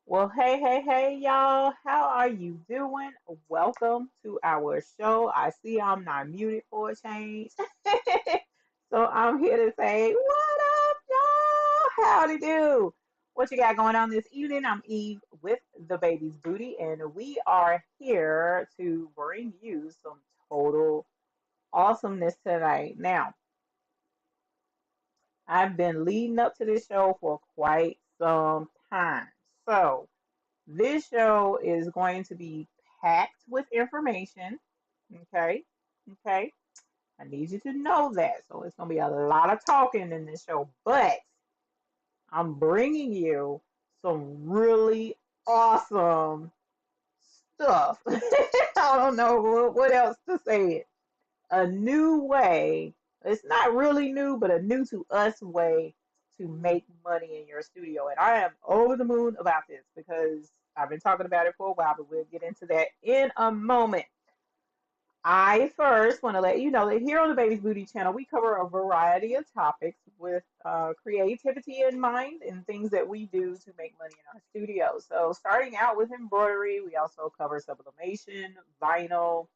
Well, hey, y'all. How are you doing? Welcome to our show. I see I'm not muted for a change. So I'm here to say, what up, y'all? Howdy do? What you got going on this evening? I'm Eve with the Baby's Booty, and we are here to bring you some total awesomeness tonight. Now, I've been leading up to this show for quite some time. So, this show is going to be packed with information. Okay. Okay. I need you to know that. So it's going to be a lot of talking in this show, but I'm bringing you some really awesome stuff. I don't know what else to say it. A new way. It's not really new, but a new to us way to make money in your studio. And I am over the moon about this because I've been talking about it for a while, but we'll get into that in a moment. I first want to let you know that here on the Baby's Booty channel, we cover a variety of topics with creativity in mind and things that we do to make money in our studio. So, starting out with embroidery, we also cover sublimation, vinyl,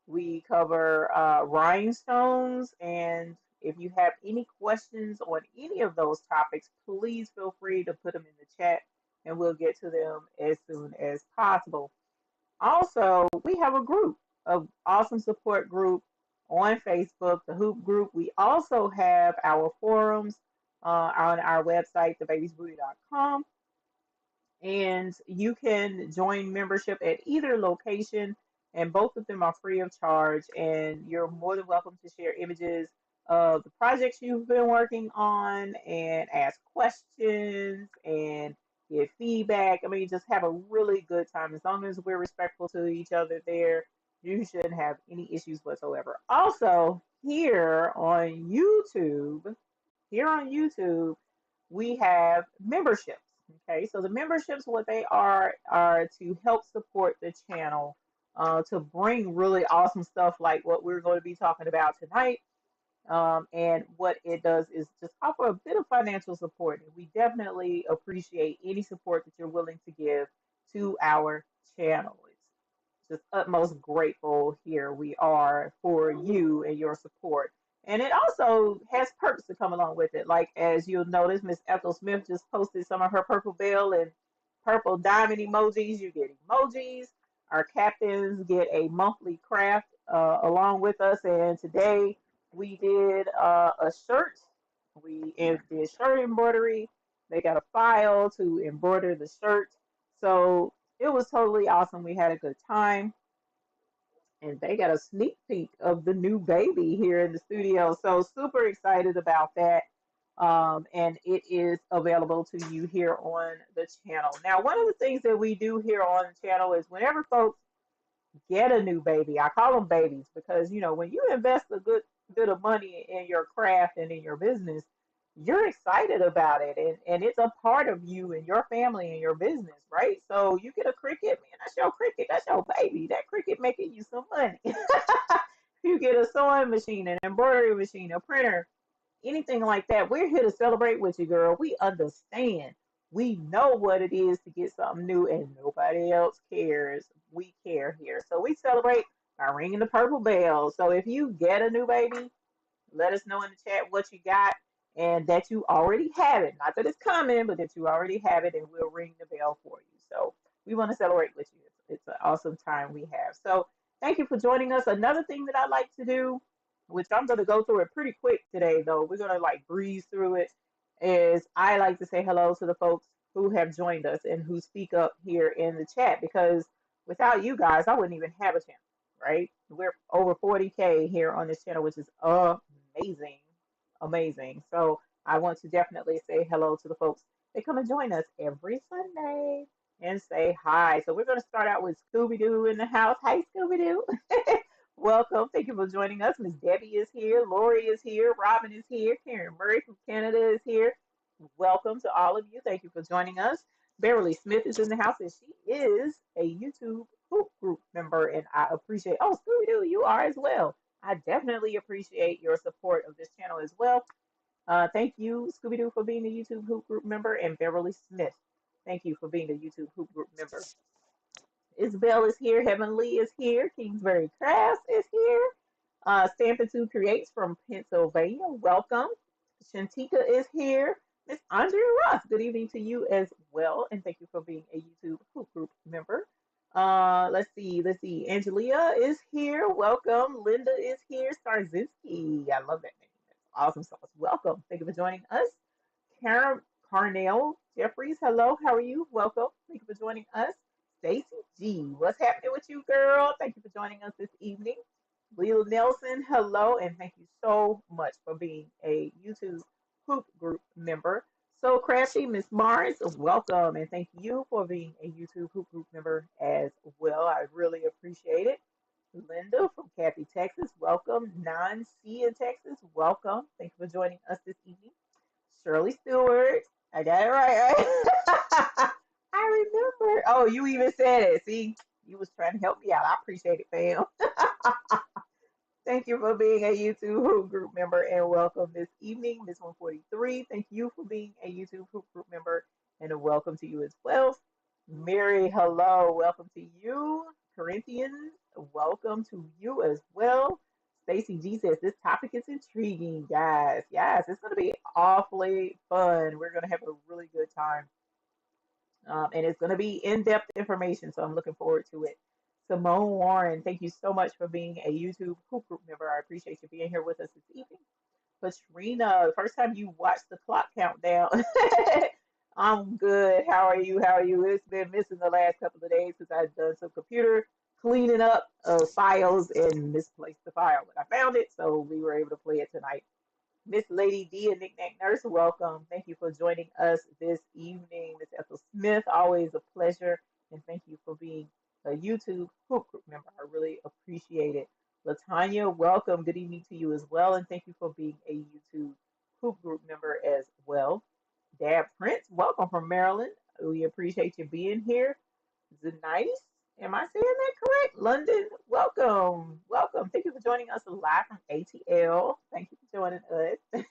we cover rhinestones, and if you have any questions on any of those topics, please feel free to put them in the chat and we'll get to them as soon as possible. Also, we have a group, a awesome support group on Facebook, the Hoop Group. We also have our forums on our website, thebabiesbooty.com, and you can join membership at either location, and both of them are free of charge, and you're more than welcome to share images of the projects you've been working on and ask questions and give feedback. I mean, just have a really good time. As long as we're respectful to each other there, you shouldn't have any issues whatsoever. Also, here on YouTube, we have memberships. Okay, so the memberships, what they are to help support the channel, to bring really awesome stuff like what we're going to be talking about tonight. And what it does is just offer a bit of financial support. And we definitely appreciate any support that you're willing to give to our channel. It's just utmost grateful here we are for you and your support. And it also has perks to come along with it. Like as you'll notice, Miss Ethel Smith just posted some of her purple bell and purple diamond emojis. You get emojis. Our captains get a monthly craft along with us. And today we did a shirt. Did shirt embroidery. They got a file to embroider the shirt. So it was totally awesome. We had a good time, and they got a sneak peek of the new baby here in the studio. So super excited about that. And it is available to you here on the channel. Now, one of the things that we do here on the channel is whenever folks get a new baby, I call them babies because when you invest a good bit of money in your craft and in your business, you're excited about it, and it's a part of you and your family and your business, right? So you get a cricket, man, that's your cricket, that's your baby. That cricket making you some money. You get a sewing machine, an embroidery machine, a printer, anything like that. We're here to celebrate with you, girl. We understand. We know what it is to get something new, and nobody else cares. We care here. So we celebrate by ringing the purple bell. So if you get a new baby, let us know in the chat what you got and that you already have it. Not that it's coming, but that you already have it, and we'll ring the bell for you. So we want to celebrate with you. It's an awesome time we have. So thank you for joining us. Another thing that I like to do, which I'm going to go through it pretty quick today, though, we're going to like breeze through it, is I like to say hello to the folks who have joined us and who speak up here in the chat, because without you guys, I wouldn't even have a channel, right? We're over 40K here on this channel, which is amazing, amazing. So I want to definitely say hello to the folks that come and join us every Sunday and say hi. So we're going to start out with Scooby Doo in the house. Hi, Scooby Doo. Welcome. Thank you for joining us. Miss Debbie is here. Lori is here. Robin is here. Karen Murray from Canada is here. Welcome to all of you. Thank you for joining us. Beverly Smith is in the house, and she is a YouTube Hoop Group member, and I appreciate. Oh, Scooby Doo, you are as well. I definitely appreciate your support of this channel as well. Thank you, Scooby Doo, for being a YouTube Hoop Group member, and Beverly Smith. Thank you for being a YouTube Hoop Group member. Isabel is here. Heavenly is here. Kingsbury Crafts is here. Stampin' 2 Creates from Pennsylvania. Welcome. Shantika is here. Miss Andrea Ross, good evening to you as well. And thank you for being a YouTube Hoop Group member. Let's see. Angelia is here. Welcome. Linda is here. Starzinski. I love that name. That's awesome sauce. Welcome. Thank you for joining us. Karen Carnell Jeffries. Hello. How are you? Welcome. Thank you for joining us. Stacy G. What's happening with you, girl? Thank you for joining us this evening. Leila Nelson, hello, and thank you so much for being a YouTube Hoop Group member. So Crafty, Miss Mars, welcome, and thank you for being a YouTube Hoop Group member as well. I really appreciate it. Linda from Kathy, Texas, welcome. Nan C in Texas, welcome. Thank you for joining us this evening. Shirley Stewart, I got it right? I remember. Oh, you even said it. See, you was trying to help me out. I appreciate it, fam. Thank you for being a YouTube Hoop Group member and welcome this evening, Miss 143. Thank you for being a YouTube Hoop Group member and a welcome to you as well. Mary, hello, welcome to you. Corinthians, welcome to you as well. Stacy G says this topic is intriguing, guys. Yes, it's going to be awfully fun. We're going to have a really good time. And it's going to be in-depth information, so I'm looking forward to it. Simone Warren, thank you so much for being a YouTube Hoop Group member. I appreciate you being here with us this evening. Patrina, first time you watched the clock countdown. I'm good. How are you? How are you? It's been missing the last couple of days because I've done some computer cleaning up of files and misplaced the file, but I found it, so we were able to play it tonight. Miss Lady D and Knickknack Nurse, welcome. Thank you for joining us this evening. Miss Ethel Smith, always a pleasure. And thank you for being a YouTube Hoop Group member. I really appreciate it. Latanya, welcome. Good evening to you as well. And thank you for being a YouTube Hoop Group member as well. Dad Prince, welcome from Maryland. We appreciate you being here. Zenice, am I saying that correct? London, welcome. Welcome. Thank you for joining us live from ATL. Thank you for joining us.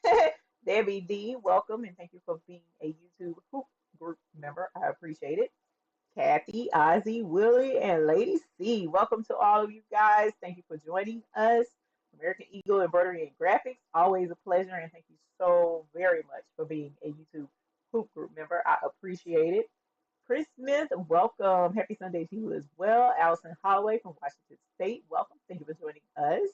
Debbie D, welcome, and thank you for being a YouTube Hoop Group member. I appreciate it. Kathy, Ozzy, Willie, and Lady C, welcome to all of you guys. Thank you for joining us. American Eagle Embroidery and Graphics, always a pleasure, and thank you so very much for being a YouTube Hoop Group member. I appreciate it. Chris Smith, welcome. Happy Sunday to you as well. Allison Holloway from Washington State, welcome. Thank you for joining us.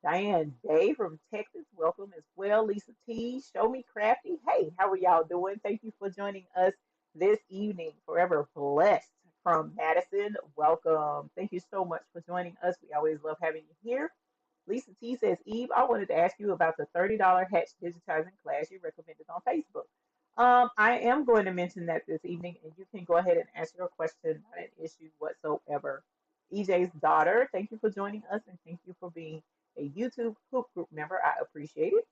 Diane Day from Texas, welcome as well. Lisa T, Show Me Crafty. Hey, how are y'all doing? Thank you for joining us this evening. Forever Blessed from Madison, welcome. Thank you so much for joining us. We always love having you here. Lisa T says, Eve, I wanted to ask you about the $30 Hatch digitizing class you recommended on Facebook. I am going to mention that this evening, and you can go ahead and answer your question, not an issue whatsoever. EJ's daughter, thank you for joining us, and thank you for being a YouTube Hoop Group member. I appreciate it.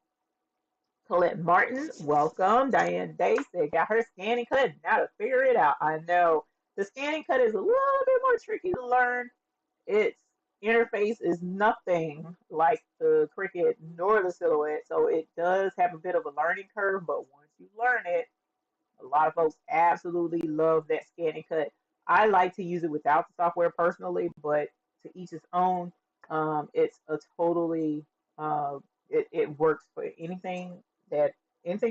Colette Martin, welcome. Diane Day said, got her scanning cut, now to figure it out. I know. The scanning cut is a little bit more tricky to learn. Its interface is nothing like the Cricut nor the Silhouette, so it does have a bit of a learning curve, but once you learn it, a lot of folks absolutely love that scanning cut. I like to use it without the software personally, but to each his own. It's a totally it works for anything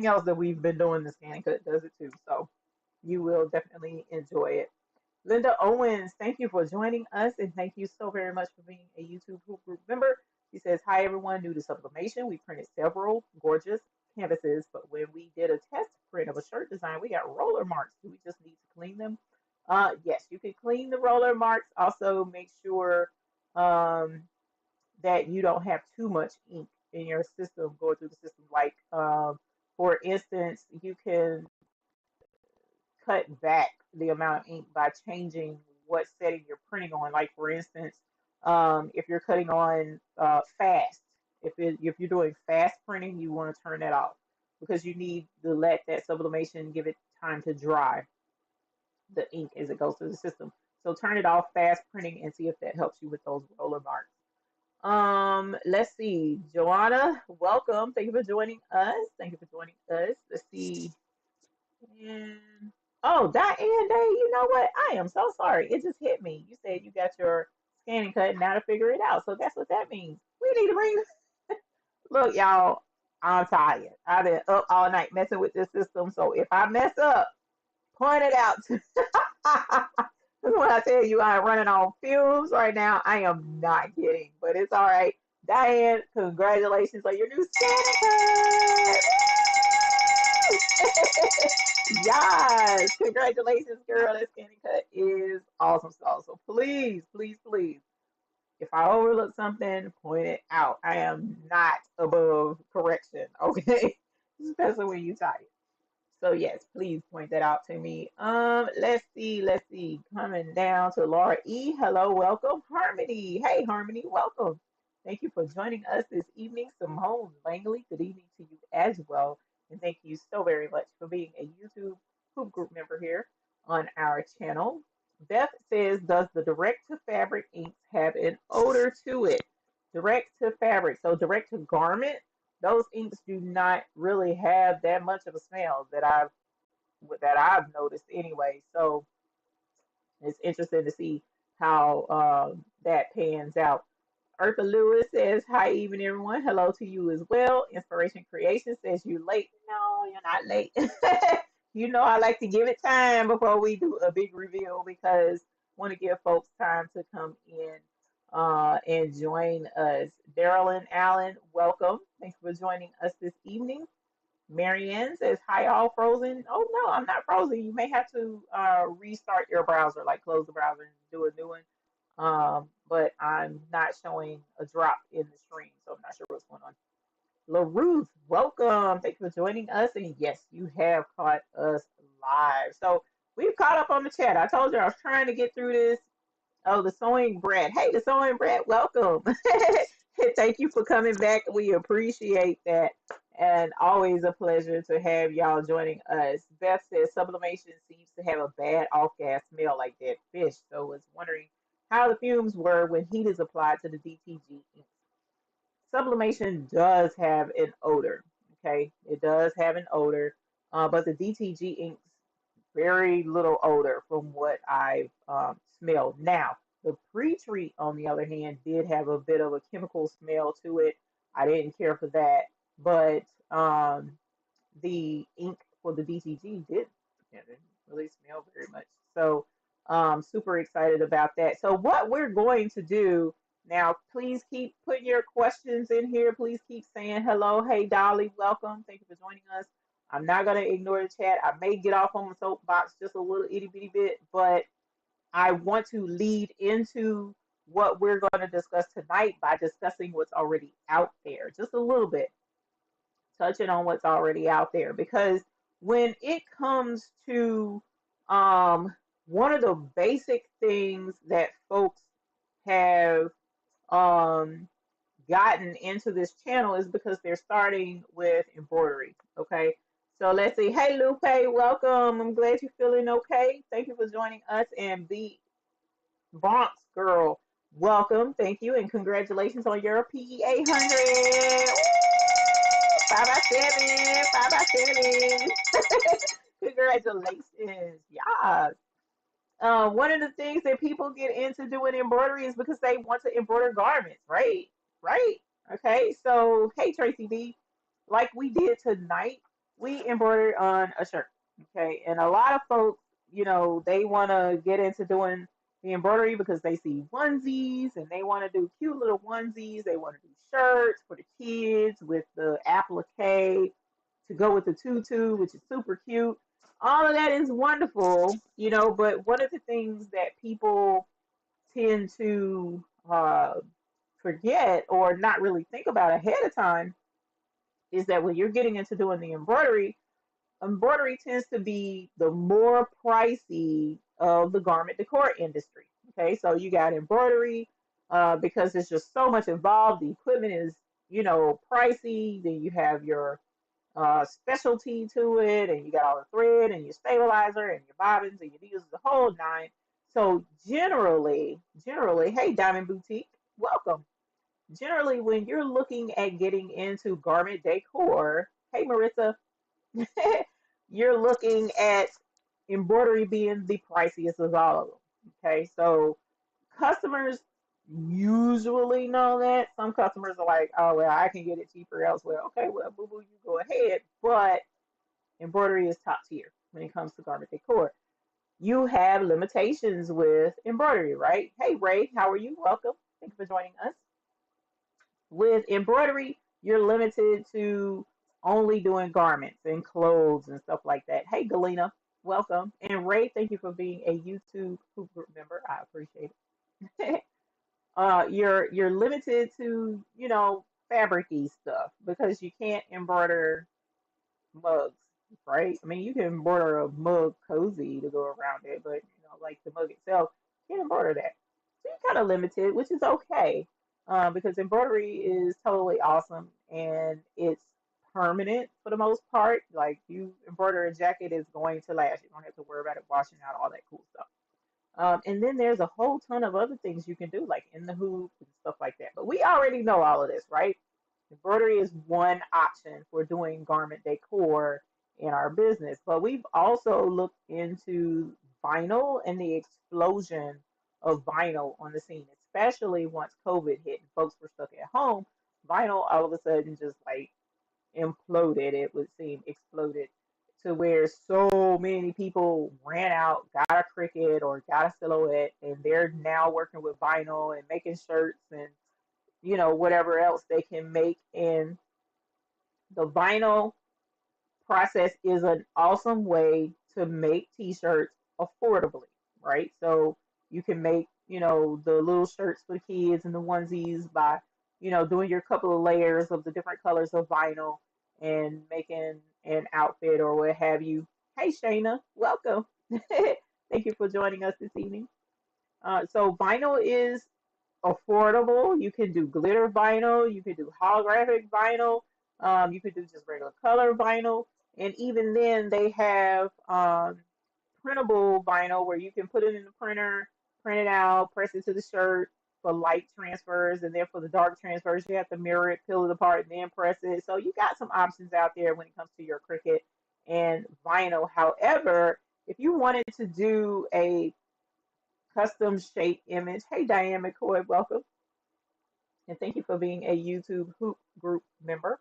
else that we've been doing. The scanning cut does it too, so you will definitely enjoy it. Linda Owens, thank you for joining us, and thank you so very much for being a YouTube Hoop Group member. She says, hi everyone, new to sublimation. We printed several gorgeous canvases, but when we did a test print of a shirt design, we got roller marks. Do we just need to clean them? Yes, you can clean the roller marks. Also, make sure that you don't have too much ink in your system going through the system. Like, for instance, you can cut back the amount of ink by changing what setting you're printing on. Like, for instance, if you're cutting on fast, if you're doing fast printing, you want to turn that off because you need to let that sublimation give it time to dry the ink as it goes through the system. So turn it off, fast printing, and see if that helps you with those roller marks. Let's see. Joanna, welcome. Thank you for joining us. Thank you for joining us. Let's see. And Oh, Diane Day, you know what? I am so sorry. It just hit me. You said you got your scanning cut now to figure it out. So that's what that means. We need to bring. Look, y'all, I'm tired. I've been up all night messing with this system. So if I mess up, point it out. That's when I tell you I'm running on fumes right now. I am not kidding, but it's all right. Diane, congratulations on your new scanning cut. Yes, congratulations, girl. That scanning cut is awesome sauce. So please, please, please, if I overlook something, point it out. I am not above correction, okay? Especially when you tired. So yes, please point that out to me. Let's see. Coming down to Laura E. Hello, welcome. Harmony. Hey, Harmony, welcome. Thank you for joining us this evening. Simone Langley, good evening to you as well. And thank you so very much for being a YouTube Hoop Group member here on our channel. Beth says, does the direct to fabric inks have an odor to it? Direct to fabric. So direct to garment, those inks do not really have that much of a smell that I've noticed anyway. So it's interesting to see how that pans out. Eartha Lewis says, hi, even everyone. Hello to you as well. Inspiration Creation says, you late. No, you're not late. You know, I like to give it time before we do a big reveal because I want to give folks time to come in and join us. Darylyn Allen, welcome. Thanks for joining us this evening. Marianne says, hi, all frozen. Oh, no, I'm not frozen. You may have to restart your browser, like close the browser and do a new one. But I'm not showing a drop in the stream, so I'm not sure what's going on. LaRuth, welcome. Thank you for joining us. And yes, you have caught us live. So we've caught up on the chat. I told you I was trying to get through this. Oh, the sewing Brad. Hey, the sewing Brad, welcome. Thank you for coming back. We appreciate that. And always a pleasure to have y'all joining us. Beth says sublimation seems to have a bad off gas smell like that fish. So I was wondering how the fumes were when heat is applied to the DTG ink. Sublimation does have an odor. Okay, it does have an odor, but the DTG inks very little odor from what I've smelled. Now, the pre-treat, on the other hand, did have a bit of a chemical smell to it. I didn't care for that, but the ink for the DTG didn't really smell very much. So, super excited about that. So, what we're going to do now, please keep putting your questions in here. Please keep saying hello. Hey, Dolly, welcome. Thank you for joining us. I'm not going to ignore the chat. I may get off on my soapbox just a little itty bitty bit, but I want to lead into what we're going to discuss tonight by discussing what's already out there, just a little bit, touching on what's already out there. Because when it comes to one of the basic things that folks have gotten into this channel is because they're starting with embroidery. Okay. So let's see. Hey, Lupe, welcome. I'm glad you're feeling okay. Thank you for joining us. And the Bronx girl, welcome. Thank you. And congratulations on your PEA 100. 5 by 7. 5 by 7. Congratulations. Yeah. One of the things that people get into doing embroidery is because they want to embroider garments, right? Right? Okay, so hey, Tracy D, like we did tonight, we embroidered on a shirt. Okay, and a lot of folks, they want to get into doing the embroidery because they see onesies and they want to do cute little onesies. They want to do shirts for the kids with the applique to go with the tutu, which is super cute. All of that is wonderful, but one of the things that people tend to forget or not really think about ahead of time is that when you're getting into doing the embroidery tends to be the more pricey of the garment decor industry. Okay, so you got embroidery because there's just so much involved. The equipment is, pricey. Then you have your specialty to it, and you got all the thread and your stabilizer and your bobbins and your needles, the whole nine. So generally, hey, Diamond Boutique, welcome. Generally, when you're looking at getting into garment decor, hey, Marissa, you're looking at embroidery being the priciest of all of them. Okay, so customers usually know that. Some customers are like, oh, well, I can get it cheaper elsewhere. Okay, well, boo boo, you go ahead. But embroidery is top tier when it comes to garment decor. You have limitations with embroidery, right? Hey, Ray, how are you? Welcome. Thank you for joining us. With embroidery, you're limited to only doing garments and clothes and stuff like that. Hey, Galena, welcome. And Ray, thank you for being a YouTube Hoop Group member. I appreciate it. You're limited to, fabricy stuff because you can't embroider mugs, right? I mean, you can embroider a mug cozy to go around it, but like the mug itself, you can't embroider that. So you're kind of limited, which is okay, because embroidery is totally awesome and it's permanent for the most part. Like you embroider a jacket, is going to last. You don't have to worry about it washing out, all that cool stuff. And then there's a whole ton of other things you can do, like in the hoop and stuff like that. But we already know all of this, right? Embroidery is one option for doing garment decor in our business. But we've also looked into vinyl and the explosion of vinyl on the scene, especially once COVID hit and folks were stuck at home. Vinyl all of a sudden just like imploded, it would seem, exploded to where so many people ran out, got a Cricut or got a Silhouette, and they're now working with vinyl and making shirts and whatever else they can make. And the vinyl process is an awesome way to make t-shirts affordably, right? So you can make, the little shirts for the kids and the onesies by, doing your couple of layers of the different colors of vinyl and making an outfit or what have you. Hey, Shayna, welcome. Thank you for joining us this evening. So vinyl is affordable. You can do glitter vinyl, you can do holographic vinyl, you could do just regular color vinyl, and even then they have printable vinyl where you can put it in the printer, print it out, press it to the shirt for light transfers, and then for the dark transfers you have to mirror it, peel it apart, and then press it. So you got some options out there when it comes to your Cricut and vinyl. However, if you wanted to do a custom shape image. Hey, Diane McCoy, welcome. And thank you for being a YouTube Hoop Group member.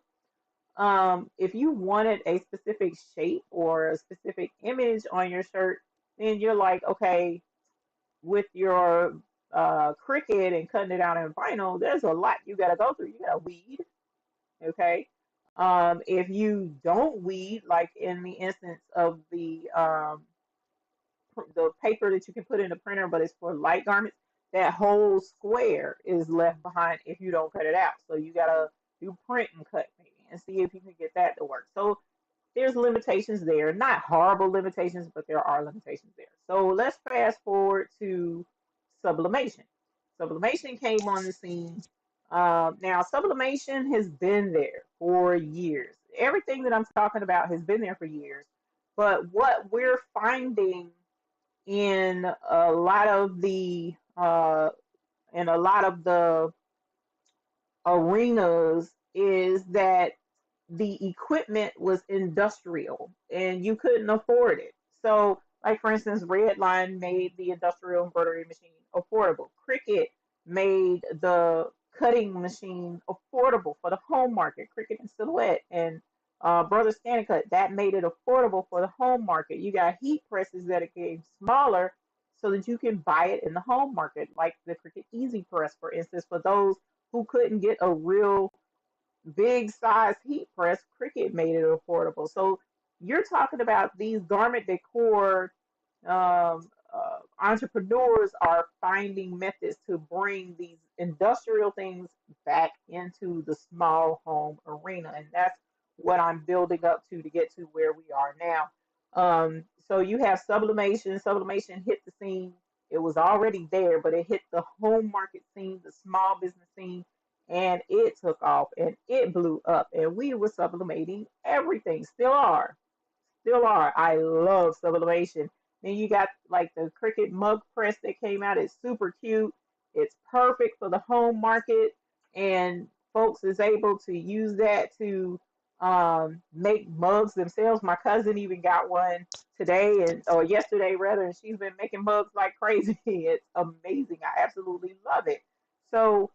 If you wanted a specific shape or a specific image on your shirt, then you're like, okay, with your Cricut and cutting it out in vinyl, there's a lot you got to go through. You got to weed, okay? If you don't weed, like in the instance of the paper that you can put in the printer, but it's for light garments, that whole square is left behind if you don't cut it out. So you gotta do print and cut maybe and see if you can get that to work. So there's limitations there, not horrible limitations, but there are limitations there. So let's fast forward to sublimation. Sublimation came on the scene. Now, sublimation has been there for years. Everything that I'm talking about has been there for years. But what we're finding in a lot of the arenas is that the equipment was industrial and you couldn't afford it. So, like for instance, Redline made the industrial embroidery machine affordable. Cricut made the cutting machine affordable for the home market. Cricut and Silhouette and Brother Cut, that made it affordable for the home market. You got heat presses that became smaller so that you can buy it in the home market, like the Cricut Easy Press, for instance, for those who couldn't get a real big size heat press. Cricut made it affordable. So you're talking about these garment decor entrepreneurs are finding methods to bring these industrial things back into the small home arena, and that's what I'm building up to get to where we are now. So you have sublimation. Sublimation hit the scene. It was already there, but it hit the home market scene, the small business scene, and it took off and it blew up. And we were sublimating everything. Still are. Still are. I love sublimation. Then you got like the Cricut mug press that came out. It's super cute. It's perfect for the home market. And folks is able to use that to make mugs themselves. My cousin even got one today and or yesterday rather, and she's been making mugs like crazy. It's amazing. I absolutely love it. So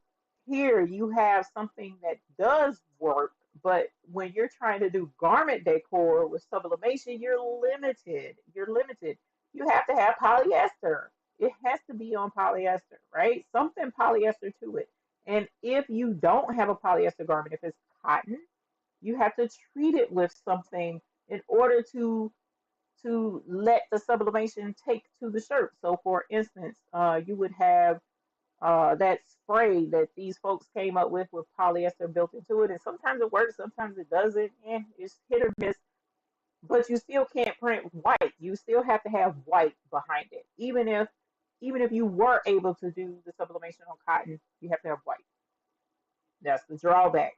here you have something that does work, but when you're trying to do garment decor with sublimation, you're limited. You're limited. You have to have polyester. It has to be on polyester, right? Something polyester to it. And if you don't have a polyester garment, if it's cotton, you have to treat it with something in order to let the sublimation take to the shirt. So, for instance, you would have that spray that these folks came up with polyester built into it, and sometimes it works, sometimes it doesn't, and it's hit or miss. But you still can't print white. You still have to have white behind it, even if you were able to do the sublimation on cotton, you have to have white. That's the drawback.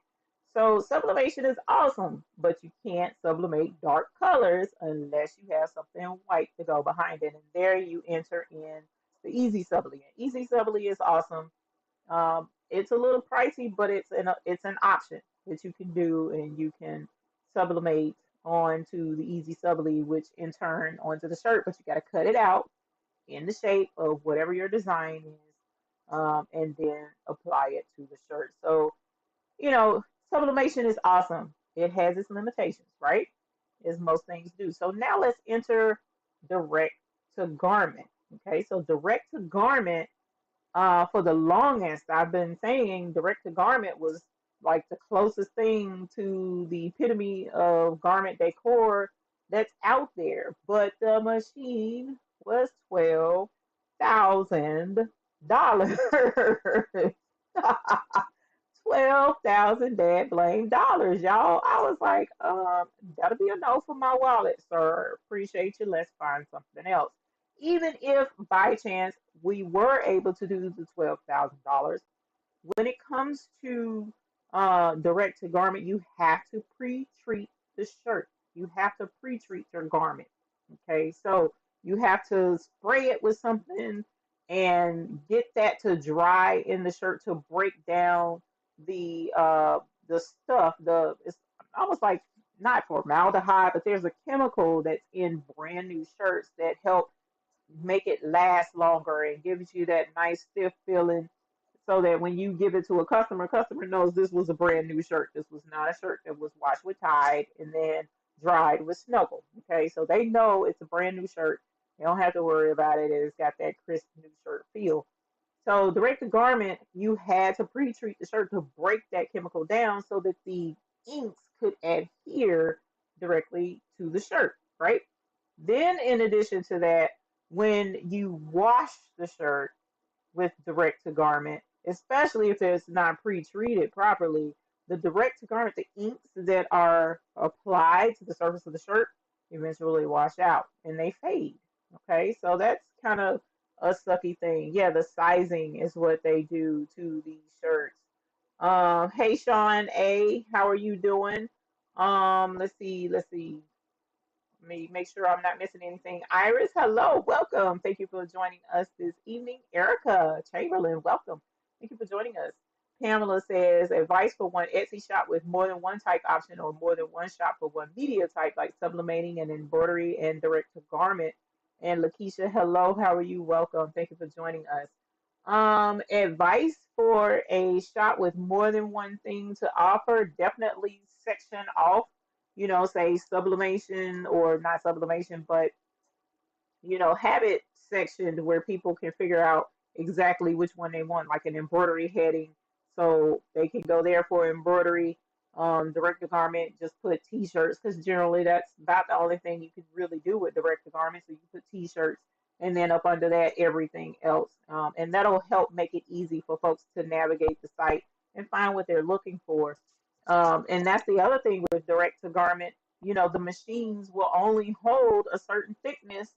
So sublimation is awesome, but you can't sublimate dark colors unless you have something white to go behind it. And there you enter in the easy subli. Easy subli is awesome. It's a little pricey, but it's an option that you can do, and you can sublimate onto the easy subli, which in turn onto the shirt. But you got to cut it out in the shape of whatever your design is, and then apply it to the shirt. So sublimation is awesome. It has its limitations, right? As most things do. So now let's enter direct to garment. Okay, so direct to garment, for the longest, I've been saying direct to garment was like the closest thing to the epitome of garment decor that's out there. But the machine was $12,000. 12,000 dad blame dollars, y'all. I was like, that'll be a no for my wallet, sir. Appreciate you. Let's find something else. Even if by chance we were able to do the $12,000, when it comes to direct to garment, you have to pre-treat the shirt. You have to pre-treat your garment. Okay, so you have to spray it with something and get that to dry in the shirt to break down the stuff. It's almost like not formaldehyde, but there's a chemical that's in brand new shirts that help make it last longer and gives you that nice stiff feeling, so that when you give it to a customer knows this was a brand new shirt. This was not a shirt that was washed with Tide and then dried with Snuggle. Okay, so they know it's a brand new shirt. They don't have to worry about it. It's got that crisp new shirt feel. So direct to garment, you had to pre-treat the shirt to break that chemical down so that the inks could adhere directly to the shirt, right? Then, in addition to that, when you wash the shirt with direct to garment, especially if it's not pre-treated properly, the direct to garment, the inks that are applied to the surface of the shirt eventually wash out and they fade. Okay, so that's kind of a sucky thing. Yeah, the sizing is what they do to these shirts. Hey Sean A, how are you doing? Let's see. Let me make sure I'm not missing anything. Iris, hello, welcome. Thank you for joining us this evening. Erica Chamberlain, welcome. Thank you for joining us. Pamela says, advice for one Etsy shop with more than one type option or more than one shop for one media type, like sublimating and embroidery and direct to garment. And Lakeisha, hello, how are you? Welcome. Thank you for joining us. Advice for a shop with more than one thing to offer, definitely section off, say sublimation or not sublimation, but have it sectioned where people can figure out exactly which one they want, like an embroidery heading, so they can go there for embroidery. Direct to garment, just put t-shirts, because generally that's about the only thing you can really do with direct to garment. So you put t-shirts, and then up under that, everything else. And that'll help make it easy for folks to navigate the site and find what they're looking for. And that's the other thing with direct to garment. The machines will only hold a certain thickness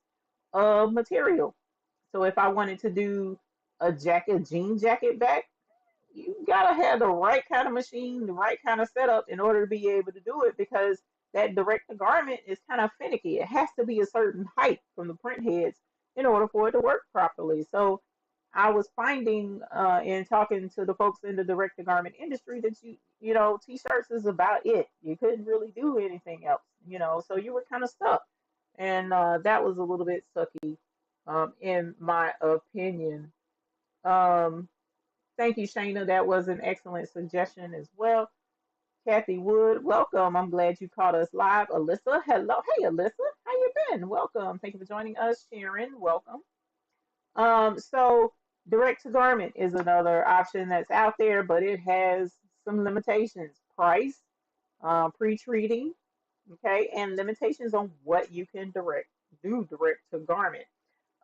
of material. So if I wanted to do a jean jacket back, you gotta have the right kind of machine, the right kind of setup in order to be able to do it, because that direct to garment is kind of finicky. It has to be a certain height from the print heads in order for it to work properly. So I was finding in talking to the folks in the direct to garment industry that you know, t-shirts is about it. You couldn't really do anything else, you know, so you were kind of stuck. And that was a little bit sucky, in my opinion. Um, Thank you, Shayna. That was an excellent suggestion as well. Kathy Wood, welcome. I'm glad you caught us live. Alyssa, hello. Hey, Alyssa, how you been? Welcome. Thank you for joining us. Sharon, welcome. So direct to garment is another option that's out there, but it has some limitations. Price, pre-treating, okay, and limitations on what you can direct to garment.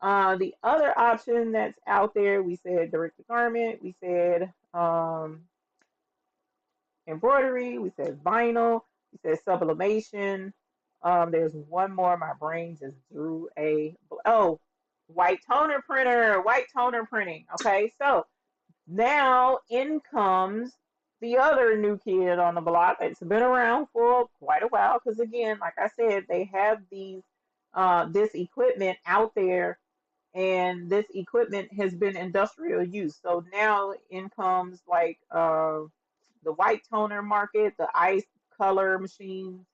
The other option that's out there, we said direct to garment, we said embroidery, we said vinyl, we said sublimation. There's one more. My brain just drew a oh, white toner printing. Okay, so now in comes the other new kid on the block. It's been around for quite a while because again, like I said, they have these this equipment out there, and this equipment has been industrial use. So now in comes like the white toner market, the ice color machines,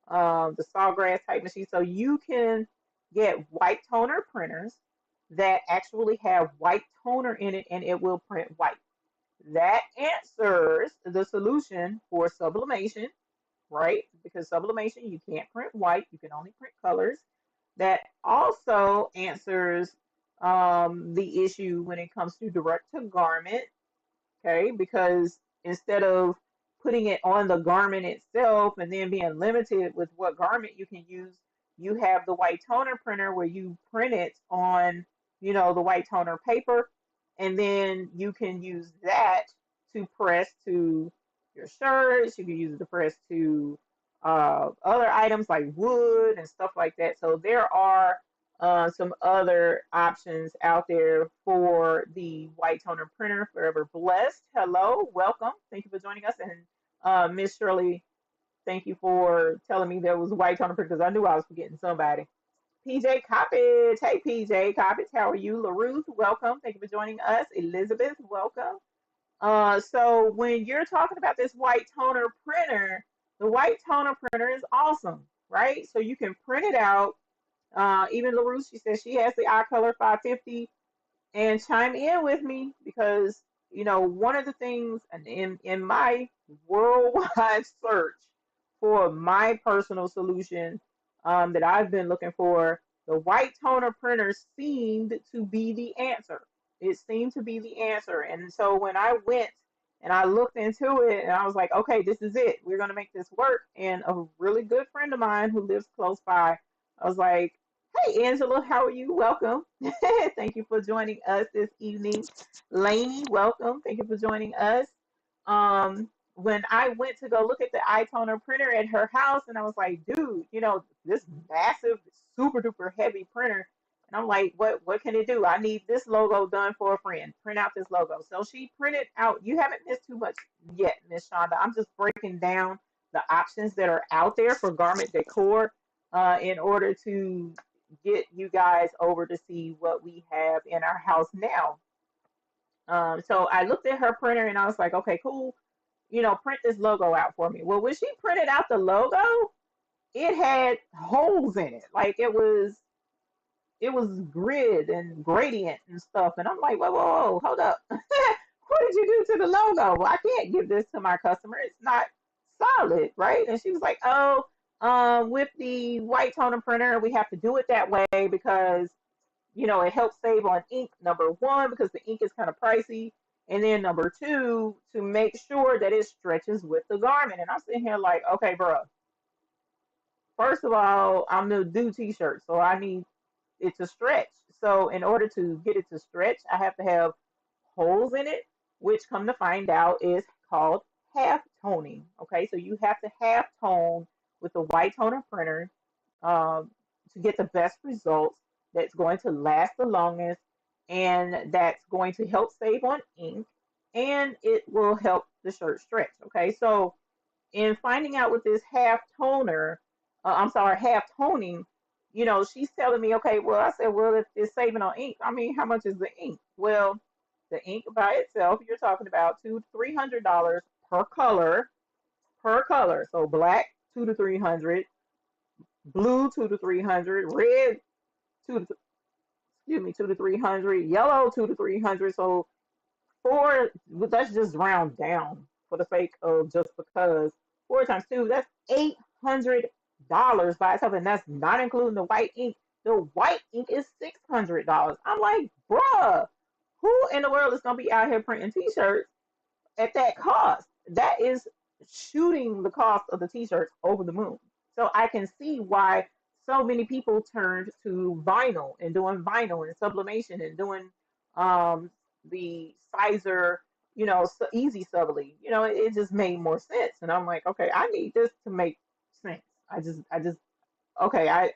the sawgrass type machines. So you can get white toner printers that actually have white toner in it, and it will print white. That answers the solution for sublimation, right? Because sublimation, you can't print white, you can only print colors. That also answers the issue when it comes to direct to garment, okay? Because instead of putting it on the garment itself and then being limited with what garment you can use, you have the white toner printer where you print it on, you know, the white toner paper, and then you can use that to press to your shirts. You can use it to press to other items like wood and stuff like that. So there are some other options out there for the white toner printer. Forever Blessed. Hello, welcome. Thank you for joining us. And Miss Shirley, thank you for telling me there was a white toner printer because I knew I was forgetting somebody. PJ Coppage. Hey, PJ Coppage, how are you? LaRuth, welcome. Thank you for joining us. Elizabeth, welcome. So when you're talking about this white toner printer, the white toner printer is awesome, right? So you can print it out. Even LaRuth, she says she has the iColor 550, and chime in with me because you know one of the things in my worldwide search for my personal solution that I've been looking for, the white toner printer seemed to be the answer. It seemed to be the answer. And so when I went and I looked into it and I was like, okay, this is it. We're going to make this work. And a really good friend of mine who lives close by, I was like, hey, Angela, how are you? Welcome. Thank you for joining us this evening. Lainey, welcome. Thank you for joining us. When I went to go look at the iToner printer at her house, and I was like, dude, you know, this massive, super duper heavy printer. And I'm like, what can it do? I need this logo done for a friend. Print out this logo. So she printed out, you haven't missed too much yet, Miss Shonda. I'm just breaking down the options that are out there for garment decor in order to get you guys over to see what we have in our house now. So I looked at her printer and I was like, okay, cool. You know, print this logo out for me. Well, when she printed out the logo, it had holes in it. Like it was grid and gradient and stuff. And I'm like, whoa, whoa, whoa, hold up. What did you do to the logo? Well, I can't give this to my customer. It's not solid, right? And she was like, oh, with the white toner printer, we have to do it that way because, you know, it helps save on ink, number one, because the ink is kind of pricey. And then number two, to make sure that it stretches with the garment. And I'm sitting here like, okay, bro, first of all, I'm gonna do t-shirts, so I need it to stretch. So in order to get it to stretch, I have to have holes in it, which come to find out is called half toning. Okay, so you have to half tone with the white toner printer to get the best results that's going to last the longest and that's going to help save on ink and it will help the shirt stretch. Okay, so in finding out with this half toner, I'm sorry, half toning, you know, she's telling me, okay, well, I said, well, if it's saving on ink, I mean, how much is the ink? Well, the ink by itself, you're talking about $200 to $300 per color. So black, 200 to 300, blue, 200 to 300, red, two to excuse me, 200 to 300, yellow, 200 to 300. So four, let's just round down for the sake of just because 4 times 2, that's $800 by itself, and that's not including the white ink. The white ink is $600. I'm like, bruh, who in the world is gonna be out here printing T-shirts at that cost? That is shooting the cost of the T-shirts over the moon. So I can see why so many people turned to vinyl and doing vinyl and sublimation and doing um, the sizer, you know, easy subly. You know, it just made more sense. And I'm like, okay, I need this to make sense. Okay, I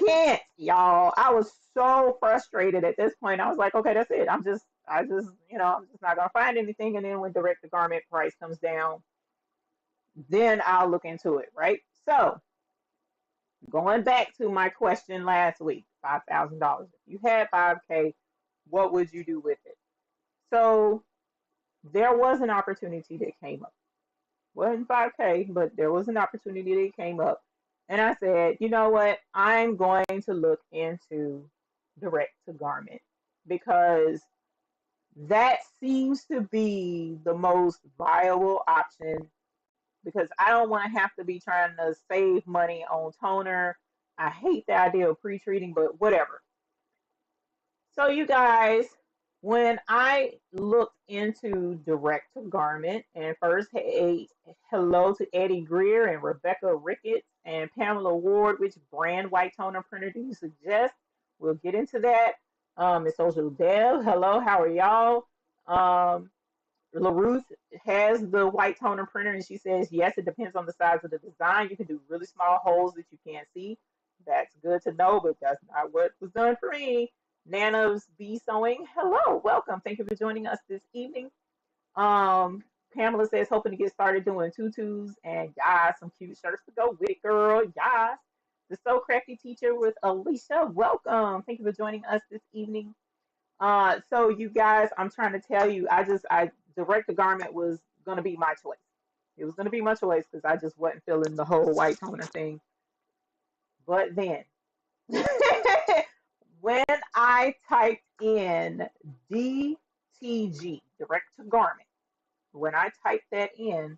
can't, y'all. I was so frustrated at this point. I was like, okay, that's it. You know, I'm just not gonna find anything. And then when direct to garment price comes down, then I'll look into it, right? So going back to my question last week, $5,000. If you had 5K, what would you do with it? So there was an opportunity that came up. Wasn't 5K, but there was an opportunity that came up. And I said, you know what? I'm going to look into direct to garment because that seems to be the most viable option because I don't want to have to be trying to save money on toner. I hate the idea of pre-treating, but whatever. So you guys, when I looked into direct to garment and first, hey, hello to Eddie Greer and Rebecca Ricketts and Pamela Ward, which brand white toner printer do you suggest? We'll get into that. It's Social Dev. Hello, how are y'all? LaRuth has the white toner printer and she says, yes, it depends on the size of the design. You can do really small holes that you can't see. That's good to know, but that's not what was done for me. Nana's Bee Sewing. Hello, welcome. Thank you for joining us this evening. Pamela says, hoping to get started doing tutus and some cute shirts to go with it, girl. Yas. The So Crafty Teacher with Alicia. Welcome. Thank you for joining us this evening. So you guys, I'm trying to tell you, I direct the garment was gonna be my choice. It was gonna be my choice because I just wasn't feeling the whole white toner thing. But then when I typed in DTG, direct to garment, when I typed that in,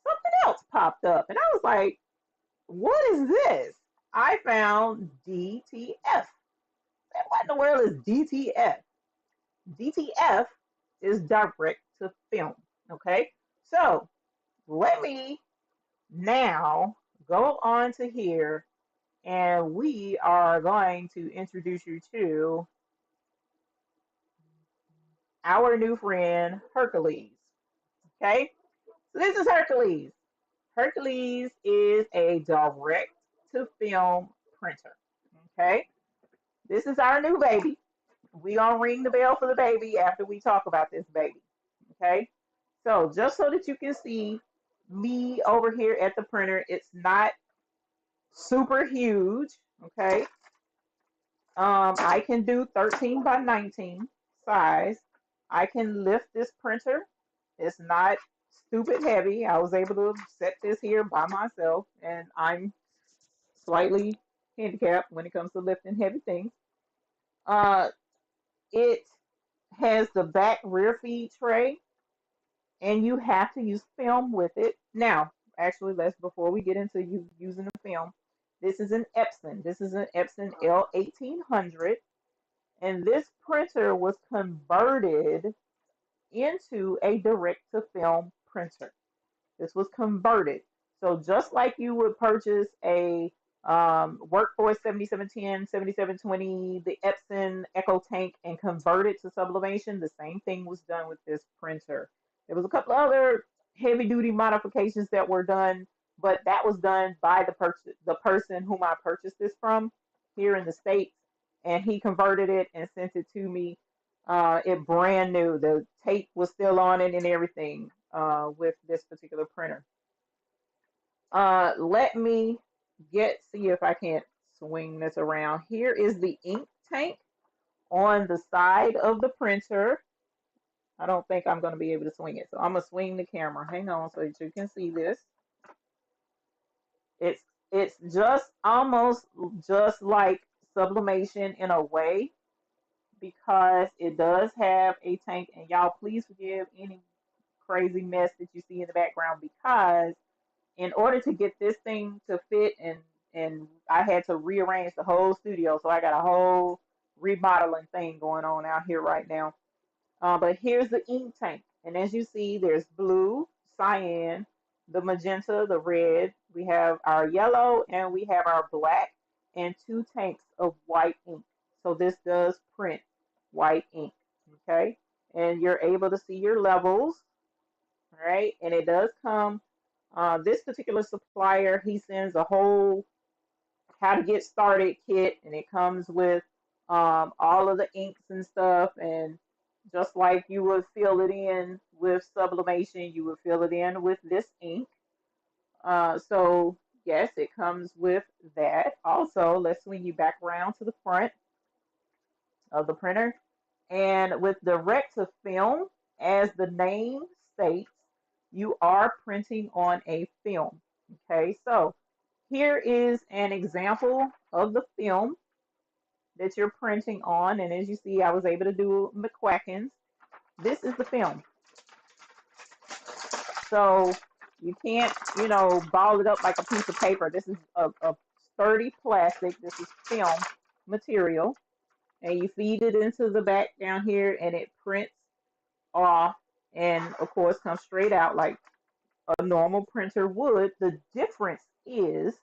something else popped up. And I was like, what is this? I found DTF. What in the world is DTF? DTF is direct to film. Okay. So let me now go on to here and we are going to introduce you to our new friend Hercules. Okay, so this is Hercules. Hercules is a direct to film printer. Okay, this is our new baby. We gonna ring the bell for the baby after we talk about this baby. Okay, so just so that you can see me over here at the printer, it's not super huge. Okay, I can do 13 by 19 size. I can lift this printer. It's not stupid heavy. I was able to set this here by myself, and I'm slightly handicapped when it comes to lifting heavy things. Uh, it has the back rear feed tray, and you have to use film with it. Now, actually, let's before we get into you using the film, this is an Epson. This is an Epson L1800, and this printer was converted into a direct-to-film printer. This was converted. So just like you would purchase a Workforce 7710, 7720, the Epson Echo Tank, and convert it to sublimation, the same thing was done with this printer. There was a couple other heavy-duty modifications that were done, but that was done by the person whom I purchased this from here in the States, and he converted it and sent it to me. It brand new. The tape was still on it and everything with this particular printer. Let me see if I can't swing this around. Here is the ink tank on the side of the printer. I don't think I'm going to be able to swing it, so I'm going to swing the camera. Hang on so that you can see this. It's just almost just like sublimation in a way, because it does have a tank, and y'all please forgive any crazy mess that you see in the background, because in order to get this thing to fit, and I had to rearrange the whole studio, so I got a whole remodeling thing going on out here right now. But here's the ink tank, and as you see, there's blue, cyan, the magenta, the red. We have our yellow, and we have our black, and two tanks of white ink. So this does print white ink, okay? And you're able to see your levels, right? And it does come. This particular supplier, he sends a whole how to get started kit, and it comes with all of the inks and stuff. And just like you would fill it in with sublimation, you would fill it in with this ink. So yes, it comes with that. Also, let's swing you back around to the front of the printer. And with direct to film, as the name states, you are printing on a film. Okay, so here is an example of the film that you're printing on. And as you see, I was able to do McQuackins. This is the film. So you can't, ball it up like a piece of paper. This is a sturdy plastic. This is film material. And you feed it into the back down here, and it prints off, and of course comes straight out like a normal printer would. The difference is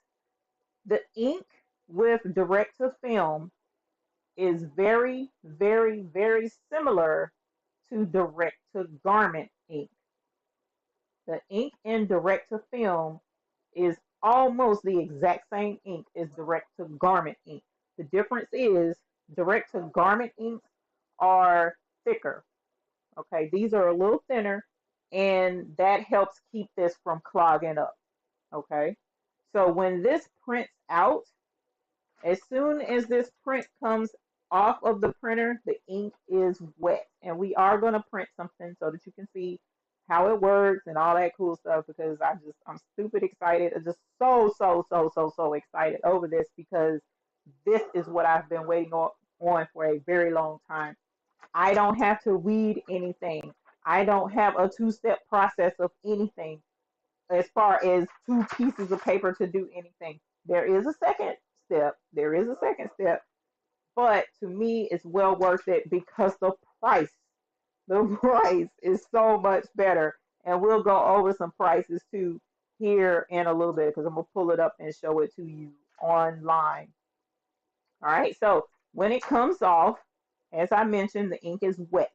the ink with direct to film is very, very, very similar to direct to garment ink. The ink in direct to film is almost the exact same ink as direct to garment ink. The difference is direct to garment inks are thicker. Okay, these are a little thinner, and that helps keep this from clogging up. Okay, so when this prints out, as soon as this print comes off of the printer, the ink is wet. And we are going to print something so that you can see how it works and all that cool stuff, because I'm stupid excited. I'm just so excited over this, because this is what I've been waiting on for a very long time. I don't have to read anything. I don't have a two-step process of anything as far as two pieces of paper to do anything. There is a second step. There is a second step. But to me, it's well worth it, because the price is so much better. And we'll go over some prices too here in a little bit, because I'm going to pull it up and show it to you online. All right, so when it comes off, as I mentioned, the ink is wet.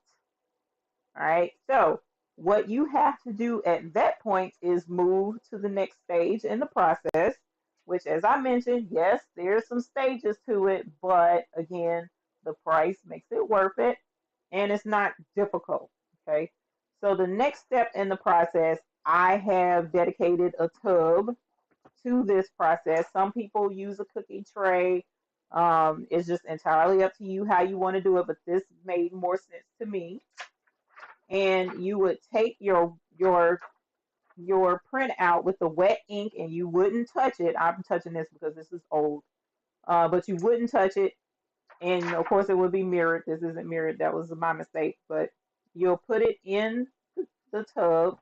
All right, so what you have to do at that point is move to the next stage in the process, which, as I mentioned, yes, there's some stages to it, but again, the price makes it worth it, and it's not difficult. Okay, so the next step in the process, I have dedicated a tub to this process. Some people use a cookie tray. It's just entirely up to you how you want to do it, but this made more sense to me. And you would take your print out with the wet ink, and you wouldn't touch it. I'm touching this because this is old, but you wouldn't touch it. And of course, it would be mirrored. This isn't mirrored. That was my mistake. But you'll put it in the tub,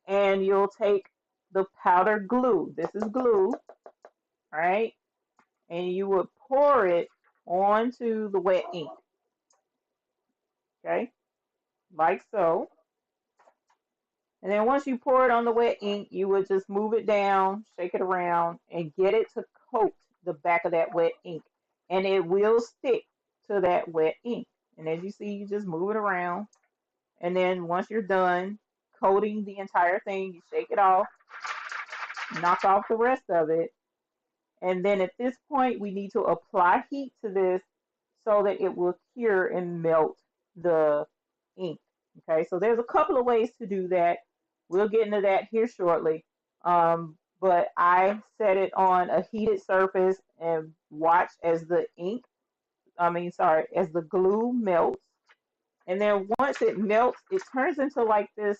and you'll take the powder glue. This is glue, right? And you would pour it onto the wet ink. Okay, like so. And then once you pour it on the wet ink, you would just move it down, shake it around, and get it to coat the back of that wet ink. And it will stick to that wet ink. And as you see, you just move it around. And then once you're done coating the entire thing, you shake it off, knock off the rest of it. And then at this point, we need to apply heat to this so that it will cure and melt the ink. Okay, so there's a couple of ways to do that. We'll get into that here shortly. but I set it on a heated surface and watch as the as the glue melts. And then once it melts, it turns into like this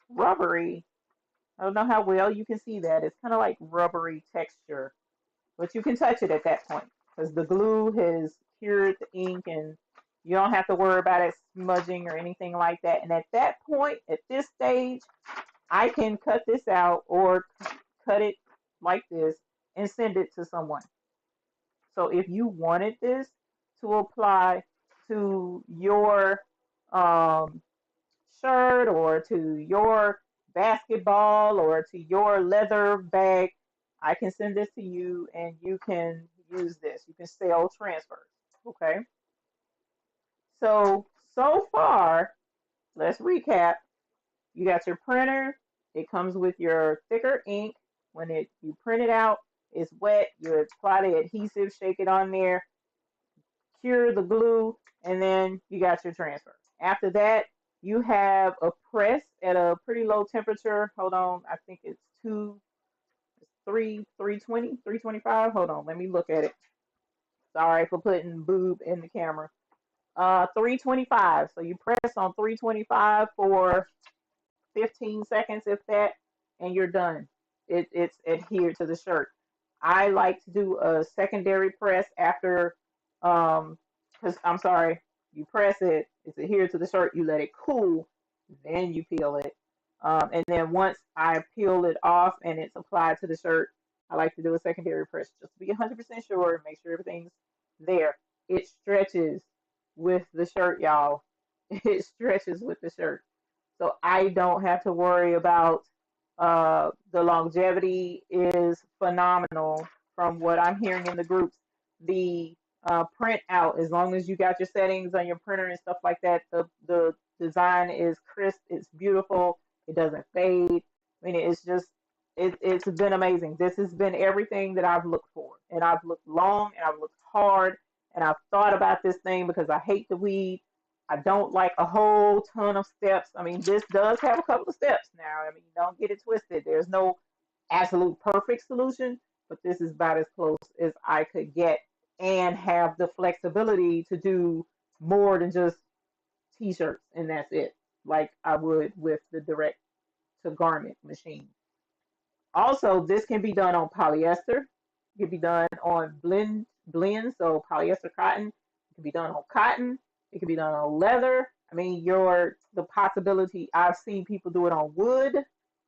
rubbery. I don't know how well you can see that. It's kind of like rubbery texture, but you can touch it at that point because the glue has cured the ink and you don't have to worry about it smudging or anything like that. And at that point, at this stage, I can cut this out or cut it like this and send it to someone. So if you wanted this to apply to your um, shirt or to your basketball or to your leather bag, I can send this to you and you can use this. You can sell transfers. Okay. So far, let's recap. You got your printer. It comes with your thicker ink. When you print it out, it's wet. You apply the adhesive, shake it on there, cure the glue, and then you got your transfer. After that, you have a press at a pretty low temperature. Hold on, I think it's 320, 325. Hold on, let me look at it. Sorry for putting boob in the camera. 325. So you press on 325 for 15 seconds, if that, and you're done. It's adhered to the shirt. I like to do a secondary press after, because I'm sorry, you press it, it's adhered to the shirt, you let it cool, then you peel it. And then once I peel it off and it's applied to the shirt, I like to do a secondary press just to be 100% sure, make sure everything's there. It stretches with the shirt, y'all. It stretches with the shirt. So I don't have to worry about the longevity is phenomenal from what I'm hearing in the groups. The print out, as long as you got your settings on your printer and stuff like that, the design is crisp, it's beautiful, it doesn't fade. I mean, it's been amazing. This has been everything that I've looked for, and I've looked long and I've looked hard, and I've thought about this thing because I hate the weed. I don't like a whole ton of steps. I mean, this does have a couple of steps now. I mean, don't get it twisted. There's no absolute perfect solution, but this is about as close as I could get and have the flexibility to do more than just t-shirts and that's it, like I would with the direct to garment machine. Also, this can be done on polyester. It can be done on blend, so polyester cotton. It can be done on cotton. It can be done on leather. I mean, the possibility. I've seen people do it on wood.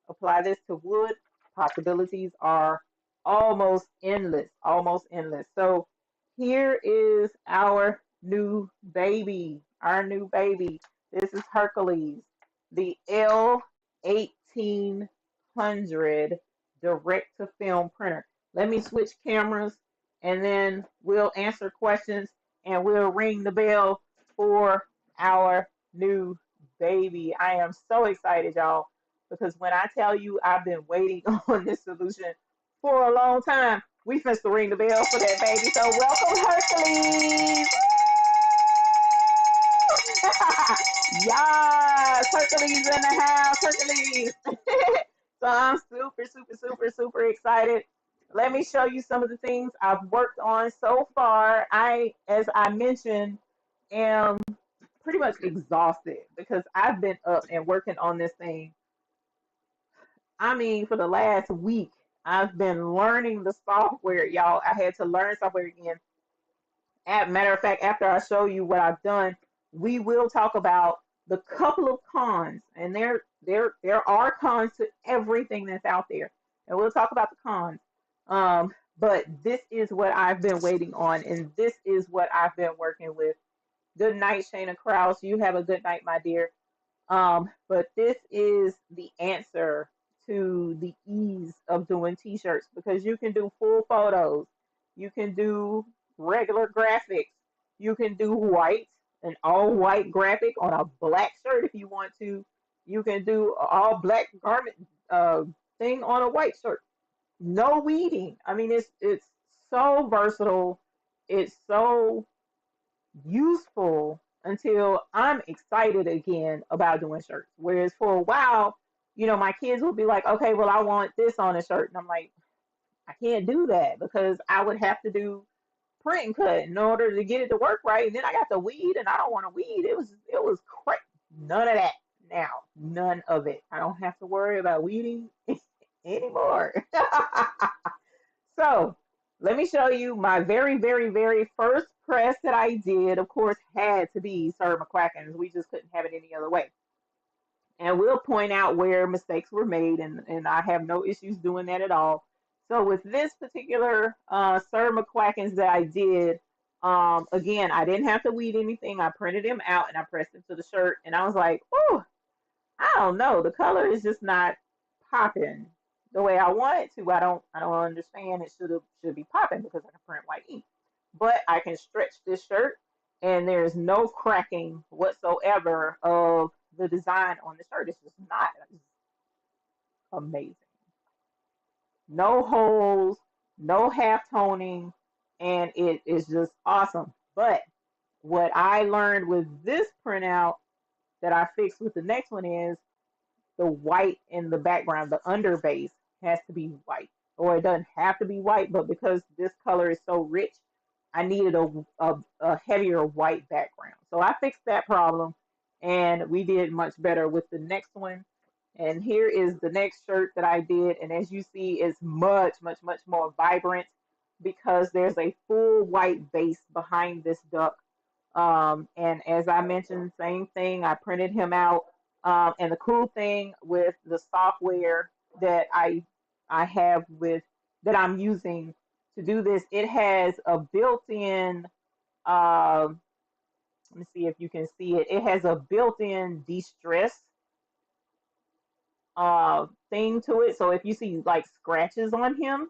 Apply this to wood. Possibilities are almost endless. Almost endless. So here is our new baby. Our new baby. This is Hercules, the L1800 direct to film printer. Let me switch cameras and then we'll answer questions and we'll ring the bell for our new baby. I am so excited, y'all, because when I tell you I've been waiting on this solution for a long time, we finna ring the bell for that baby. So welcome, Hercules. Yes, Hercules in the house, Hercules. So I'm super excited. Let me show you some of the things I've worked on so far. As I mentioned, am pretty much exhausted because I've been up and working on this thing. I mean, for the last week, I've been learning the software, y'all. I had to learn software again. As matter of fact, after I show you what I've done, we will talk about the couple of cons, and there are cons to everything that's out there, and we'll talk about the cons. But this is what I've been waiting on, and this is what I've been working with. Good night, Shayna Krause. You have a good night, my dear. But this is the answer to the ease of doing t-shirts because you can do full photos, you can do regular graphics, you can do white, an all white graphic on a black shirt if you want to. You can do all black garment thing on a white shirt. No weeding. I mean, it's so versatile. It's so useful until I'm excited again about doing shirts. Whereas for a while, you know, my kids would be like, okay, well, I want this on a shirt. And I'm like, I can't do that because I would have to do print and cut in order to get it to work right. And then I got to weed, and I don't want to weed. It was crazy. None of that now. None of it. I don't have to worry about weeding anymore. So let me show you my very, very, very first press that I did. Of course, had to be Sir McQuacken's. We just couldn't have it any other way. And we'll point out where mistakes were made, and I have no issues doing that at all. So with this particular Sir McQuacken's that I did, again, I didn't have to weed anything. I printed him out and I pressed him to the shirt, and I was like, oh, I don't know, the color is just not popping the way I want it to. I don't understand. It should be popping because I can print white ink, but I can stretch this shirt, and there's no cracking whatsoever of the design on the shirt. It's just not. It's amazing. No holes, no half toning, and it is just awesome. But what I learned with this printout that I fixed with the next one is the white in the background, the under base has to be white. Or it doesn't have to be white, but because this color is so rich, I needed a heavier white background. So I fixed that problem, and we did much better with the next one. And here is the next shirt that I did. And as you see, it's much, much, much more vibrant because there's a full white base behind this duck. And as I mentioned, same thing, I printed him out. And the cool thing with the software that I have with that I'm using to do this, it has a built-in let me see if you can see it. It has a built-in de-stress thing to it. So if you see like scratches on him,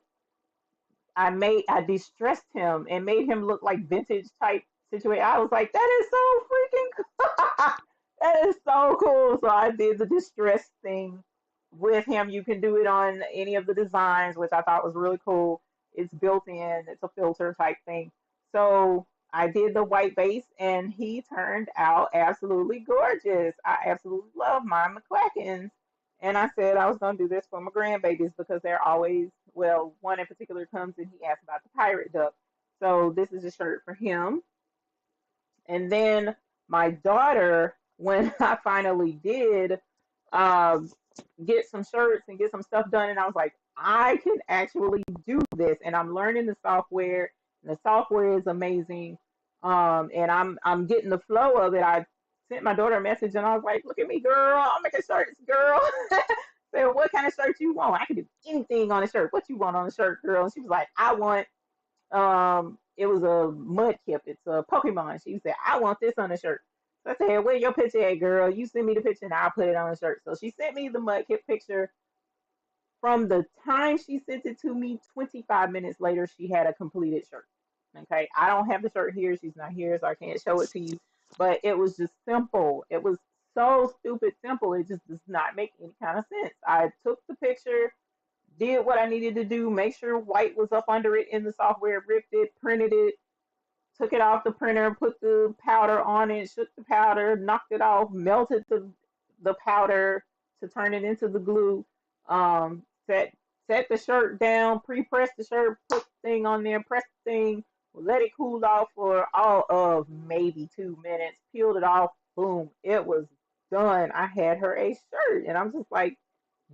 I distressed him and made him look like vintage type situation. I was like, that is so freaking cool. That is so cool. So I did the distress thing with him. You can do it on any of the designs, which I thought was really cool. It's built in, it's a filter type thing. So I did the white base, and he turned out absolutely gorgeous. I absolutely love my McQuackens. And I said I was going to do this for my grandbabies because they're always, well, one in particular comes and he asks about the pirate duck. So this is a shirt for him. And then my daughter, when I finally did um, get some shirts and get some stuff done, and I was like, I can actually do this. And I'm learning the software, and the software is amazing. And I'm getting the flow of it. I sent my daughter a message, and I was like, look at me, girl. I'm making shirts, girl. Said, what kind of shirt you want? I can do anything on a shirt. What you want on a shirt, girl? And she was like, I want it was a mud kip. It's a Pokemon. She said, I want this on a shirt. So I said, where your picture at, girl? You send me the picture and I'll put it on a shirt. So she sent me the mud kip picture. From the time she sent it to me, 25 minutes later, she had a completed shirt. Okay, I don't have the shirt here. She's not here, so I can't show it to you. But it was just simple. It was so stupid simple. It just does not make any kind of sense. I took the picture, did what I needed to do, make sure white was up under it in the software, ripped it, printed it, took it off the printer, put the powder on it, shook the powder, knocked it off, melted the powder to turn it into the glue, um, set set the shirt down, pre-pressed the shirt, put the thing on there, pressed the thing, let it cool off for all of maybe 2 minutes, peeled it off, boom, it was done. I had her a shirt, and I'm just like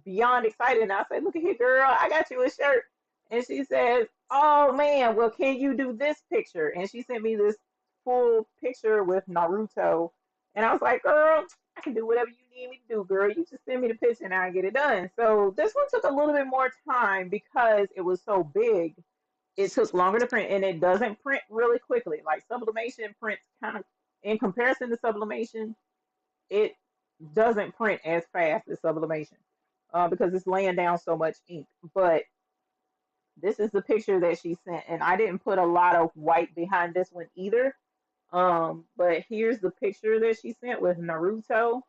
beyond excited. And I said, look at here, girl, I got you a shirt. And she says, oh man, well, can you do this picture? And she sent me this full picture with Naruto. And I was like, girl, I can do whatever you need me to do, girl. You just send me the picture and I get it done. So this one took a little bit more time because it was so big. It took longer to print, and it doesn't print really quickly. Like sublimation prints kind of, in comparison to sublimation, it doesn't print as fast as sublimation because it's laying down so much ink. But this is the picture that she sent, and I didn't put a lot of white behind this one either. But here's the picture that she sent with Naruto,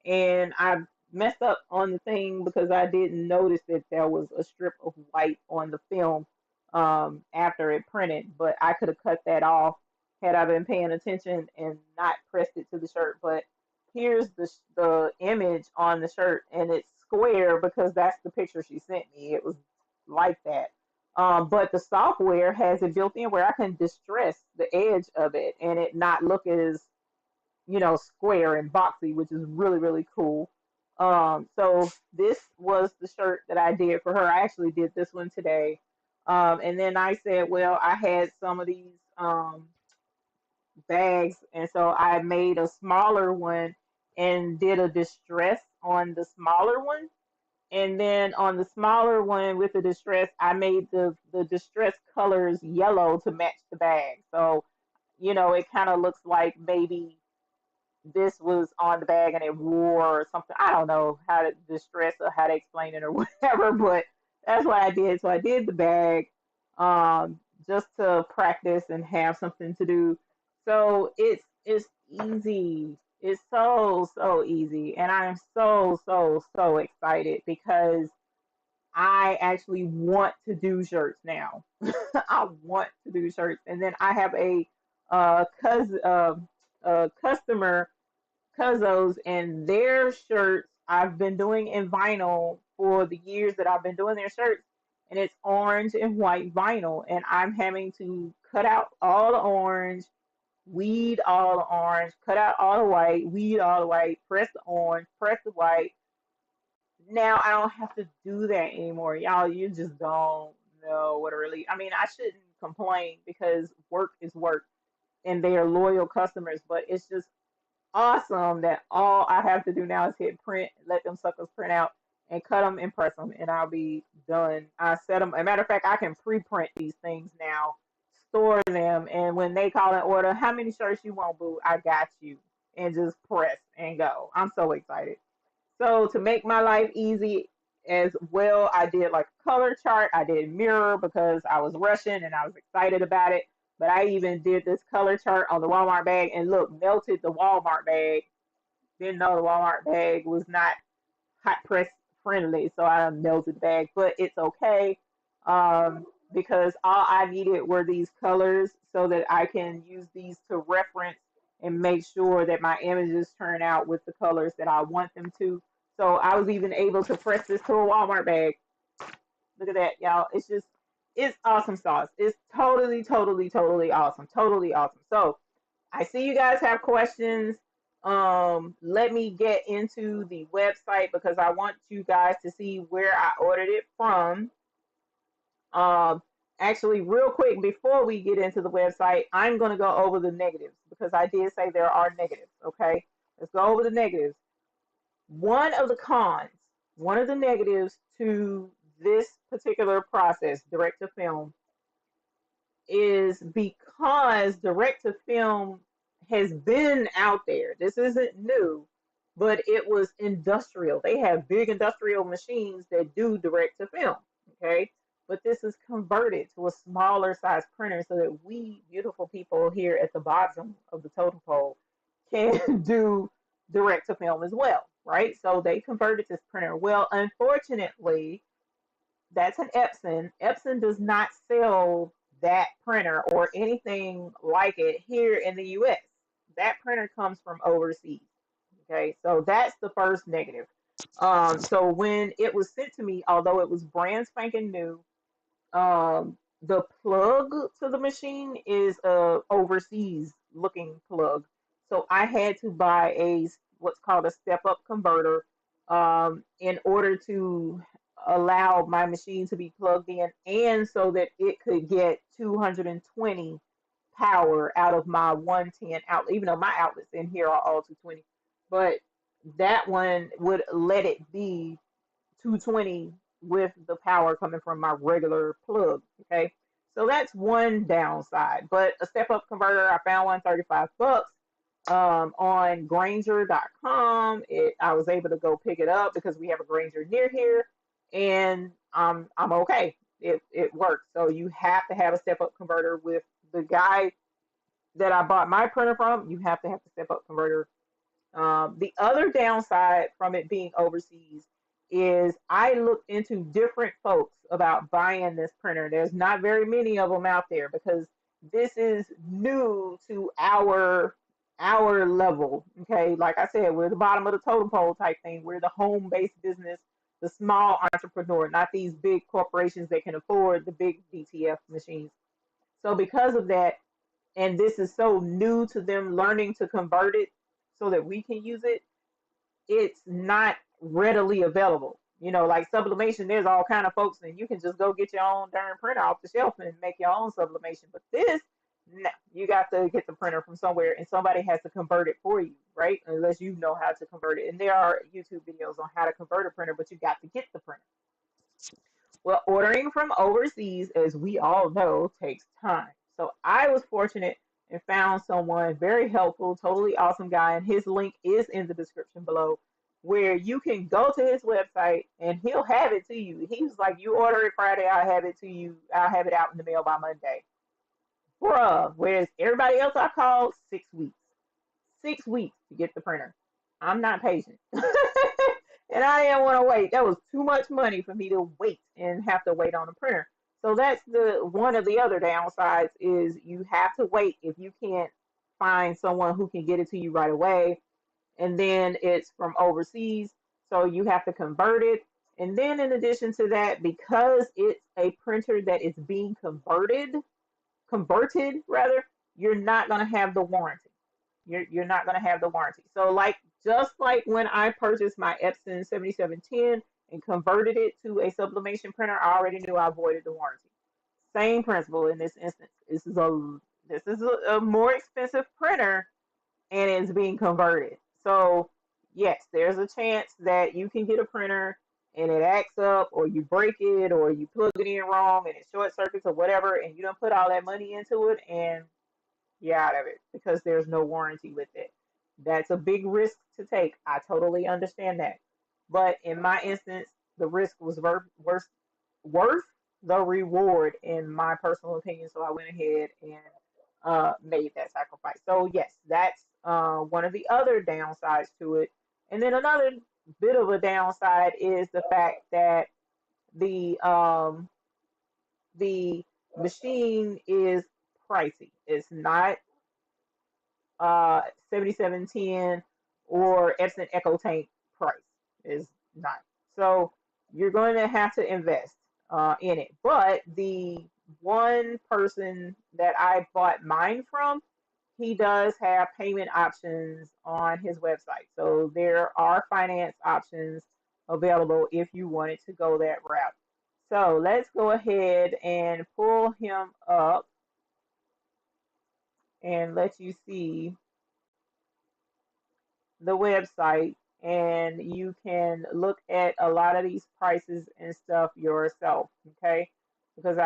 and I messed up on the thing because I didn't notice that there was a strip of white on the film after it printed, but I could have cut that off had I been paying attention and not pressed it to the shirt. But here's the image on the shirt, and it's square because that's the picture she sent me. It was like that. But the software has it built in where I can distress the edge of it and it not look as, square and boxy, which is really, really cool. So this was the shirt that I did for her. I actually did this one today. And then I said, well, I had some of these bags, and so I made a smaller one and did a distress on the smaller one. And then on the smaller one with the distress, I made the distress colors yellow to match the bag. So, it kind of looks like maybe this was on the bag and it wore or something. I don't know how to distress or how to explain it or whatever, but that's what I did. So I did the bag just to practice and have something to do. So it's easy. It's so easy, and I am so excited because I actually want to do shirts now. I want to do shirts, and then I have a customer Cuzos, and their shirts I've been doing in vinyl for the years that I've been doing their shirts, and it's orange and white vinyl, and I'm having to cut out all the orange, weed all the orange, cut out all the white, weed all the white, press the orange, press the white. Now I don't have to do that anymore. Y'all, you just don't know what a really, I mean, I shouldn't complain because work is work and they are loyal customers, but it's just awesome that all I have to do now is hit print, let them suckers print out, and cut them and press them, and I'll be done. I set them. As a matter of fact, I can pre-print these things now, store them, and when they call an order, how many shirts you want, boo? I got you, and just press and go. I'm so excited. So to make my life easy as well, I did like a color chart. I did mirror because I was rushing and I was excited about it. But I even did this color chart on the Walmart bag and look, melted the Walmart bag. Didn't know the Walmart bag was not hot press friendly, so I melted the bag, but it's okay because all I needed were these colors so that I can use these to reference and make sure that my images turn out with the colors that I want them to. So I was even able to press this to a Walmart bag. Look at that, y'all. It's awesome sauce. It's totally awesome. Totally awesome. So I see you guys have questions. Let me get into the website because I want you guys to see where I ordered it from. Actually, real quick, before we get into the website, I'm going to go over the negatives because I did say there are negatives. Okay, let's go over the negatives. One of the cons, one of the negatives to this particular process, direct to film, is because direct to film has been out there. This isn't new, but it was industrial. They have big industrial machines that do direct to film. Okay. But this is converted to a smaller size printer so that we beautiful people here at the bottom of the totem pole can do direct to film as well, right? So they converted this printer. Well, unfortunately, that's an Epson. Epson does not sell that printer or anything like it here in the US. That printer comes from overseas. Okay, so that's the first negative. So when it was sent to me, although it was brand spanking new, the plug to the machine is a overseas looking plug. So I had to buy what's called a step up converter in order to allow my machine to be plugged in and so that it could get 220 power out of my 110 outlet, even though my outlets in here are all 220. But that one would let it be 220 with the power coming from my regular plug. Okay, so that's one downside. But a step up converter, I found one $35 on Granger.com. I was able to go pick it up because we have a Granger near here, and I'm okay. It works. So you have to have a step up converter with the guy that I bought my printer from. You have to have the step up converter. The other downside from it being overseas is I looked into different folks about buying this printer. There's not very many of them out there because this is new to our level. Okay, like I said, we're the bottom of the totem pole type thing. We're the home-based business. the small entrepreneur, not these big corporations that can afford the big DTF machines. So because of that, and this is so new to them learning to convert it so that we can use it, it's not readily available. You know, like sublimation, there's all kind of folks, and you can just go get your own darn printer off the shelf and make your own sublimation. But this, no, you got to get the printer from somewhere, and somebody has to convert it for you, right? Unless you know how to convert it. And there are YouTube videos on how to convert a printer, but you got to get the printer. Well, ordering from overseas, as we all know, takes time. So I was fortunate and found someone very helpful, totally awesome guy, and his link is in the description below, where you can go to his website and he'll have it to you. He was like, you order it Friday, I'll have it to you. I'll have it out in the mail by Monday. Bruh, whereas everybody else I called, 6 weeks. 6 weeks to get the printer. I'm not patient. And I didn't want to wait. That was too much money for me to wait and have to wait on a printer. So that's the one of the other downsides is you have to wait if you can't find someone who can get it to you right away. And then it's from overseas, so you have to convert it. And then in addition to that, because it's a printer that is being converted rather, you're not going to have the warranty. You're not going to have the warranty. So like just like when I purchased my Epson 7710 and converted it to a sublimation printer, I already knew I voided the warranty. Same principle in this instance. This is a more expensive printer and it's being converted. So yes, there's a chance that you can get a printer and it acts up, or you break it, or you plug it in wrong and it short circuits or whatever, and you don't put all that money into it, and you're out of it because there's no warranty with it. That's a big risk to take. I totally understand that. But in my instance, the risk was worth the reward, in my personal opinion. So I went ahead and made that sacrifice. So, yes, that's one of the other downsides to it. And then another bit of a downside is the fact that the machine is pricey. It's not 7710 or Epson Echo Tank price. Is not. So you're going to have to invest in it. But the one person that I bought mine from, he does have payment options on his website. So there are finance options available if you wanted to go that route. So let's go ahead and pull him up and let you see the website, and you can look at a lot of these prices and stuff yourself, okay? Because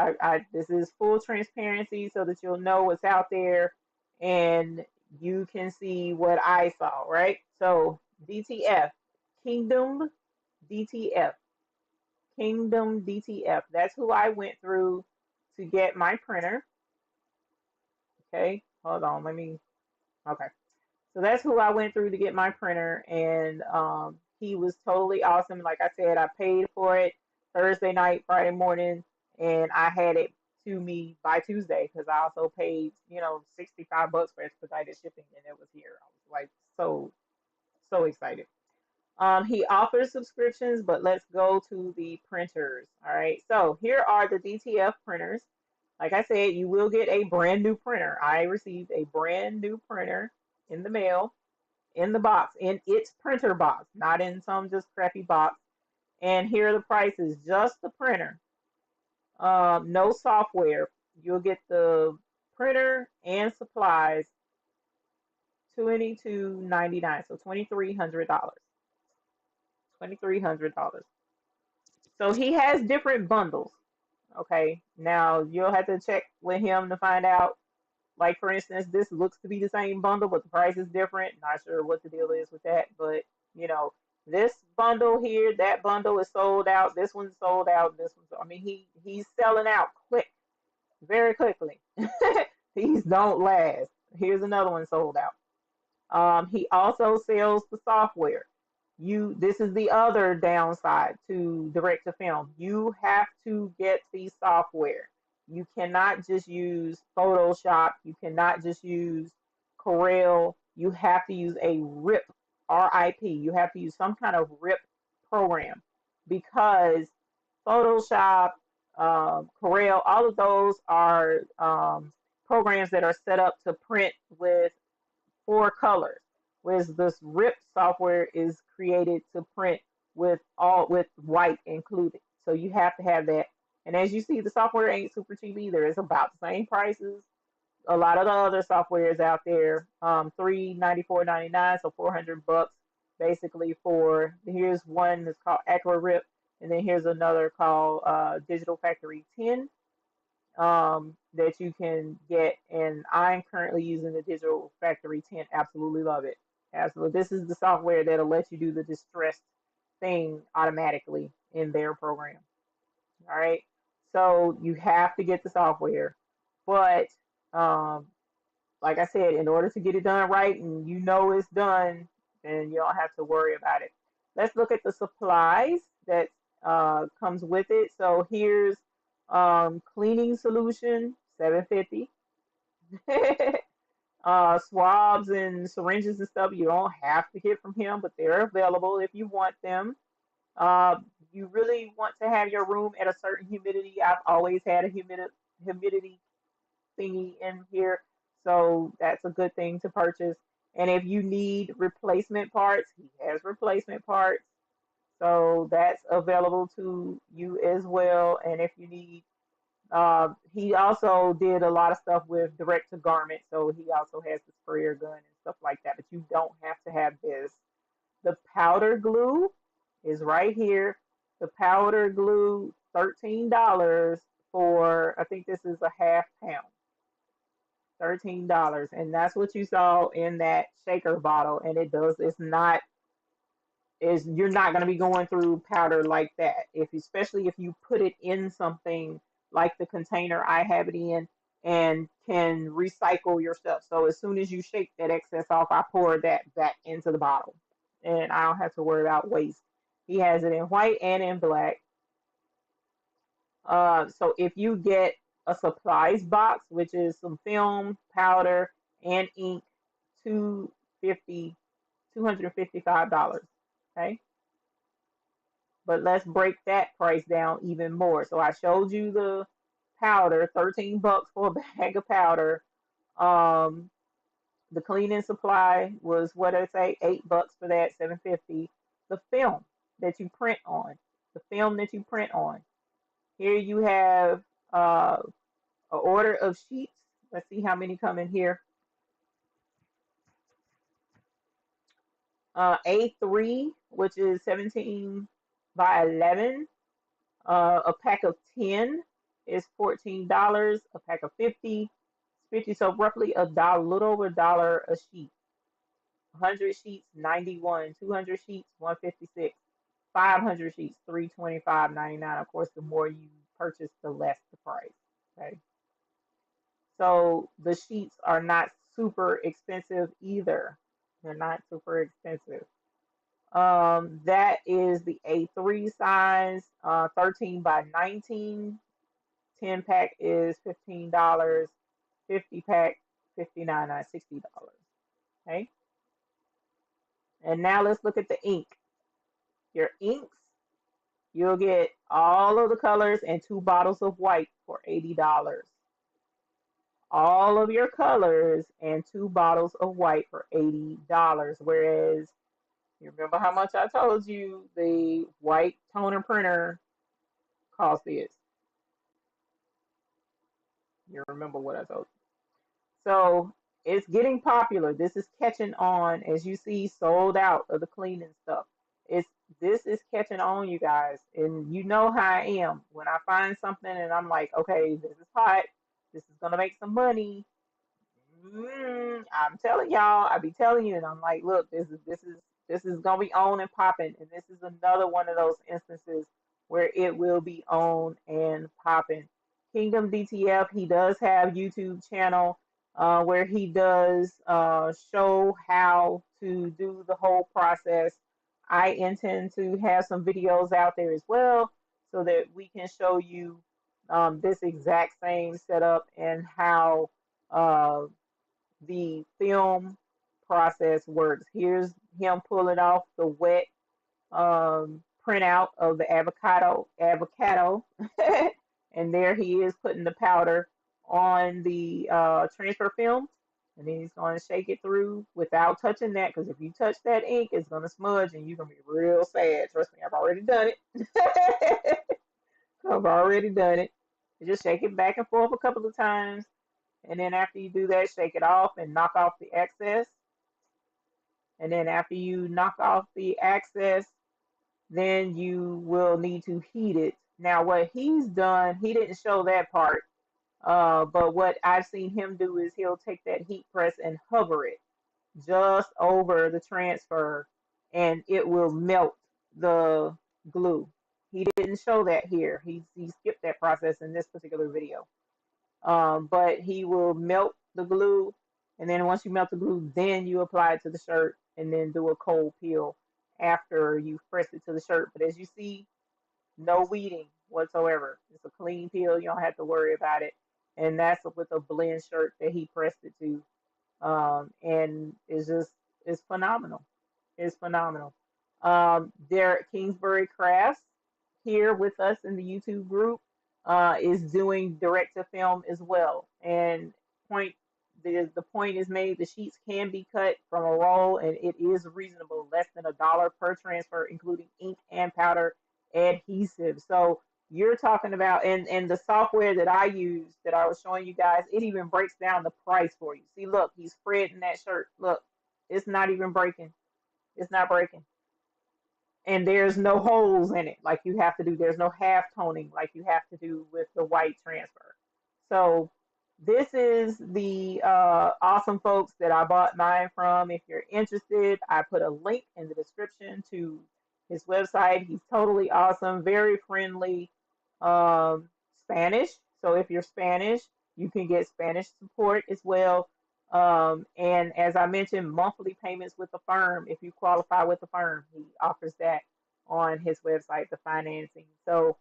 this is full transparency so that you'll know what's out there and you can see what I saw, right? So DTF, Kingdom DTF, Kingdom DTF. That's who I went through to get my printer. Okay, hold on, okay. So that's who I went through to get my printer, and he was totally awesome. Like I said, I paid for it Thursday night, Friday morning, and I had it to me by Tuesday because I also paid, $65 for expedited shipping, and it was here. I was like so excited. He offers subscriptions, but let's go to the printers. All right, so here are the DTF printers. Like I said, you will get a brand new printer. I received a brand new printer in the mail, in the box, in its printer box, not in some just crappy box. And here are the prices, just the printer. No software. You'll get the printer and supplies, $22.99, so $2,300. $2,300. So he has different bundles. Okay, now you'll have to check with him to find out. Like, for instance, this looks to be the same bundle, but the price is different. Not sure what the deal is with that, but this bundle here, that bundle is sold out. This one's sold out. This one's, he's selling out quick, very quickly. These don't last. Here's another one sold out. He also sells the software. This is the other downside to direct to film. You have to get the software. You cannot just use Photoshop. You cannot just use Corel. You have to use a RIP, RIP. You have to use some kind of RIP program. because Photoshop, Corel, all of those are programs that are set up to print with 4 colors, whereas this RIP software is created to print with white included. So you have to have that. And as you see, the software ain't super cheap either. It's about the same prices a lot of the other softwares out there. $394.99, so $400 basically for. Here's one that's called AquaRip, and then here's another called Digital Factory 10 that you can get. And I'm currently using the Digital Factory 10. Absolutely love it. Absolutely, this is the software that'll let you do the distressed thing automatically in their program. All right, so you have to get the software, but um, like I said, in order to get it done right and you know it's done, then you don't have to worry about it. Let's look at the supplies that comes with it. So here's cleaning solution, $7.50. Swabs and syringes and stuff you don't have to get from him, but they're available if you want them. Uh, you really want to have your room at a certain humidity. I've always had a humidity thingy in here, so that's a good thing to purchase. And if you need replacement parts, he has replacement parts, so that's available to you as well. And if you need, he also did a lot of stuff with direct to garment, so he also has the sprayer gun and stuff like that. But you don't have to have this. The powder glue is right here. The powder glue, $13 for, I think this is a half pound. $13, and that's what you saw in that shaker bottle. And it's not, is you're not going to be going through powder like that, especially if you put it in something like the container I have it in, and can recycle your stuff. So as soon as you shake that excess off, I pour that back into the bottle, and I don't have to worry about waste. He has it in white and in black. So if you get a supplies box, which is some film, powder, and ink, 250 $255. Okay. But let's break that price down even more. So I showed you the powder, $13 for a bag of powder. The cleaning supply was, what did I say, $8 for that, $7.50. The film that you print on, the film that you print on. Here you have an order of sheets. Let's see how many come in here. A3, which is 17 by 11. A pack of 10 is $14. A pack of 50, 50. So roughly a dollar, little over a dollar a sheet. 100 sheets, 91. 200 sheets, 156. 500 sheets, 325.99. Of course, the more you purchase, the less the price. Okay. So the sheets are not super expensive either. They're not super expensive. That is the A3 size, 13 by 19. 10 pack is $15. 50 pack, $59, $60. Okay. And now let's look at the ink. Your inks, you'll get all of the colors and 2 bottles of white for $80. All of your colors and 2 bottles of white for $80. Whereas, you remember how much I told you the white toner printer cost is? You remember what I told you. So it's getting popular. This is catching on, as you see, sold out of the cleaning stuff. This is catching on, you guys, and you know how I am. When I find something and I'm like, okay, this is hot, this is gonna make some money. I'm telling y'all, I be telling you, and I'm like, look, this is gonna be on and popping, and this is another one of those instances where it will be on and popping. Kingdom DTF, he does have YouTube channel where he does show how to do the whole process. I intend to have some videos out there as well so that we can show you this exact same setup and how the film process works. Here's him pulling off the wet printout of the avocado, and there he is putting the powder on the transfer film, and then he's going to shake it through without touching that, because if you touch that ink, it's going to smudge and you're going to be real sad. Trust me, I've already done it. I've already done it. You just shake it back and forth a couple of times, and then after you do that, shake it off and knock off the excess. And then after you knock off the excess, then you will need to heat it. Now, what he's done, he didn't show that part, but what I've seen him do is he'll take that heat press and hover it just over the transfer, and it will melt the glue. He didn't show that here. He skipped that process in this particular video. But he will melt the glue, and then once you melt the glue, then you apply it to the shirt, and then do a cold peel after you press it to the shirt. But as you see, no weeding whatsoever. It's a clean peel. You don't have to worry about it. And that's with a blend shirt that he pressed it to. And it's phenomenal. It's phenomenal. Derek Kingsbury Crafts here with us in the YouTube group is doing direct to film as well. And the point is made, the sheets can be cut from a roll, and it is reasonable, less than $1 per transfer, including ink and powder adhesive. So you're talking about, and the software that I use that I was showing you guys, it even breaks down the price for you. See, look, he's spreading that shirt. Look, it's not even breaking. It's not breaking. And there's no holes in it like you have to do. There's no half toning like you have to do with the white transfer. So this is the awesome folks that I bought mine from. If you're interested, I put a link in the description to his website. He's totally awesome, very friendly. Spanish. So if you're Spanish, you can get Spanish support as well. And as I mentioned, monthly payments with the firm. If you qualify with the firm, he offers that on his website, the financing. So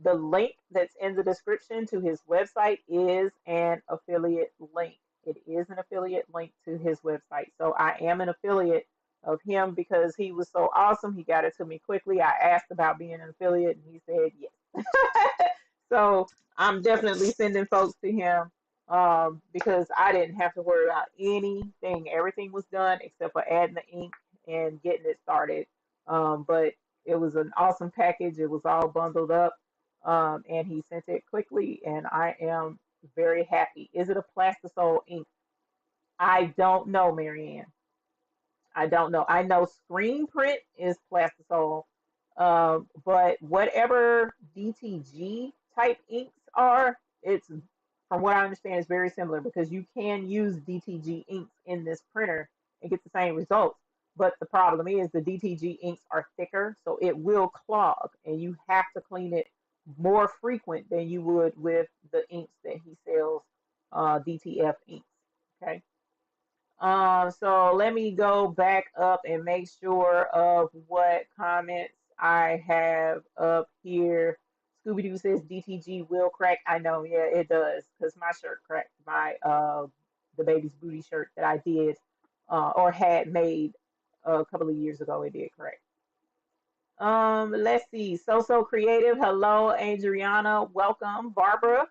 the link that's in the description to his website is an affiliate link. It is an affiliate link to his website. So I am an affiliate of him because he was so awesome. He got it to me quickly. I asked about being an affiliate and he said yes. So I'm definitely sending folks to him because I didn't have to worry about anything. Everything was done except for adding the ink and getting it started. But it was an awesome package. It was all bundled up. And he sent it quickly, and I am very happy. Is it a Plastisol ink? I don't know, Marianne. I don't know. I know screen print is Plastisol, but whatever DTG type inks are, it's from what I understand, is very similar because you can use DTG inks in this printer and get the same results. But the problem is the DTG inks are thicker, so it will clog, and you have to clean it more frequent than you would with the inks that he sells, DTF inks. Okay. So let me go back up and make sure of what comments I have up here. Scooby Doo says DTG will crack. I know, yeah, it does, because my shirt cracked. My the baby's booty shirt that I did or had made a couple of years ago, it did crack. Let's see. So creative. Hello, Adriana. Welcome, Barbara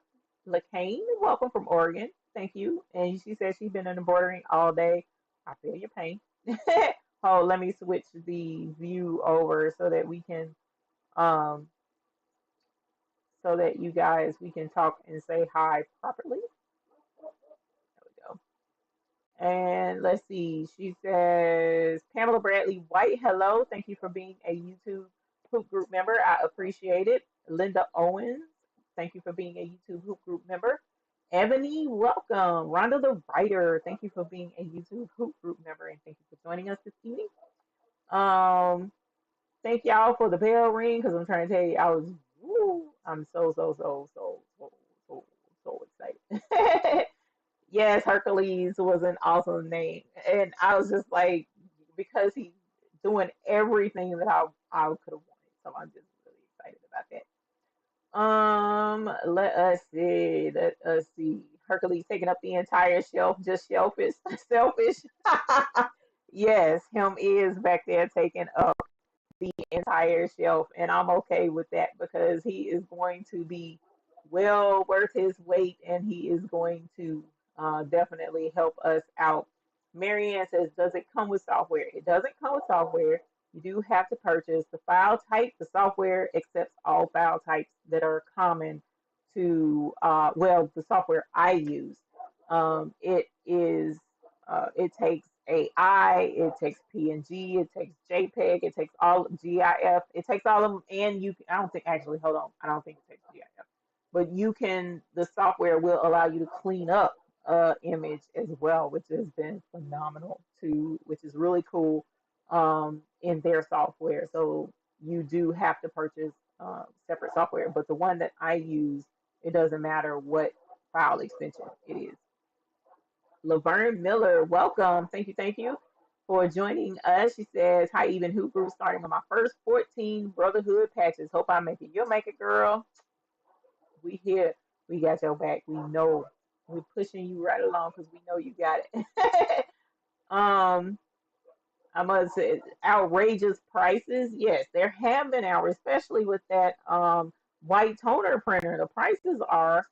LeCain. Welcome from Oregon. Thank you. And she says she's been embroidering all day. I feel your pain. Oh, let me switch the view over so that we can so that you guys we can talk and say hi properly. There we go. And let's see. She says Pamela Bradley White. Hello. Thank you for being a YouTube Hoop Group member. I appreciate it. Linda Owens. Thank you for being a YouTube Hoop Group member. Ebony, welcome. Rhonda the Writer, thank you for being a YouTube Hoop Group member, and thank you for joining us this evening. Thank y'all for the bell ring, because I'm trying to tell you, I'm so excited. Yes, Hercules was an awesome name, and I was just like, because he's doing everything that I could have wanted, so I'm just really excited about that. Let us see. Hercules taking up the entire shelf, just shellfish, selfish. Yes, him is back there taking up the entire shelf, and I'm okay with that because he is going to be well worth his weight, and he is going to definitely help us out. Marianne says, does it come with software? It doesn't come with software. You do have to purchase the file type. The software accepts all file types that are common to, well, the software I use. It is, it takes AI, it takes PNG, it takes JPEG, it takes all GIF, it takes all of them, and you, I don't think, actually, hold on, I don't think it takes GIF, but you can, the software will allow you to clean up image as well, which has been phenomenal too, which is really cool in their software. So you do have to purchase separate software, but the one that I use, it doesn't matter what file extension it is. Laverne Miller, welcome. Thank you for joining us. She says, hi, even Who Group, starting on my first 14 Brotherhood patches. Hope I make it. You'll make it, girl. We here. We got your back. We know. We're pushing you right along because we know you got it. um, I must say, outrageous prices. Yes, there have been hours, especially with that white toner printer. The prices are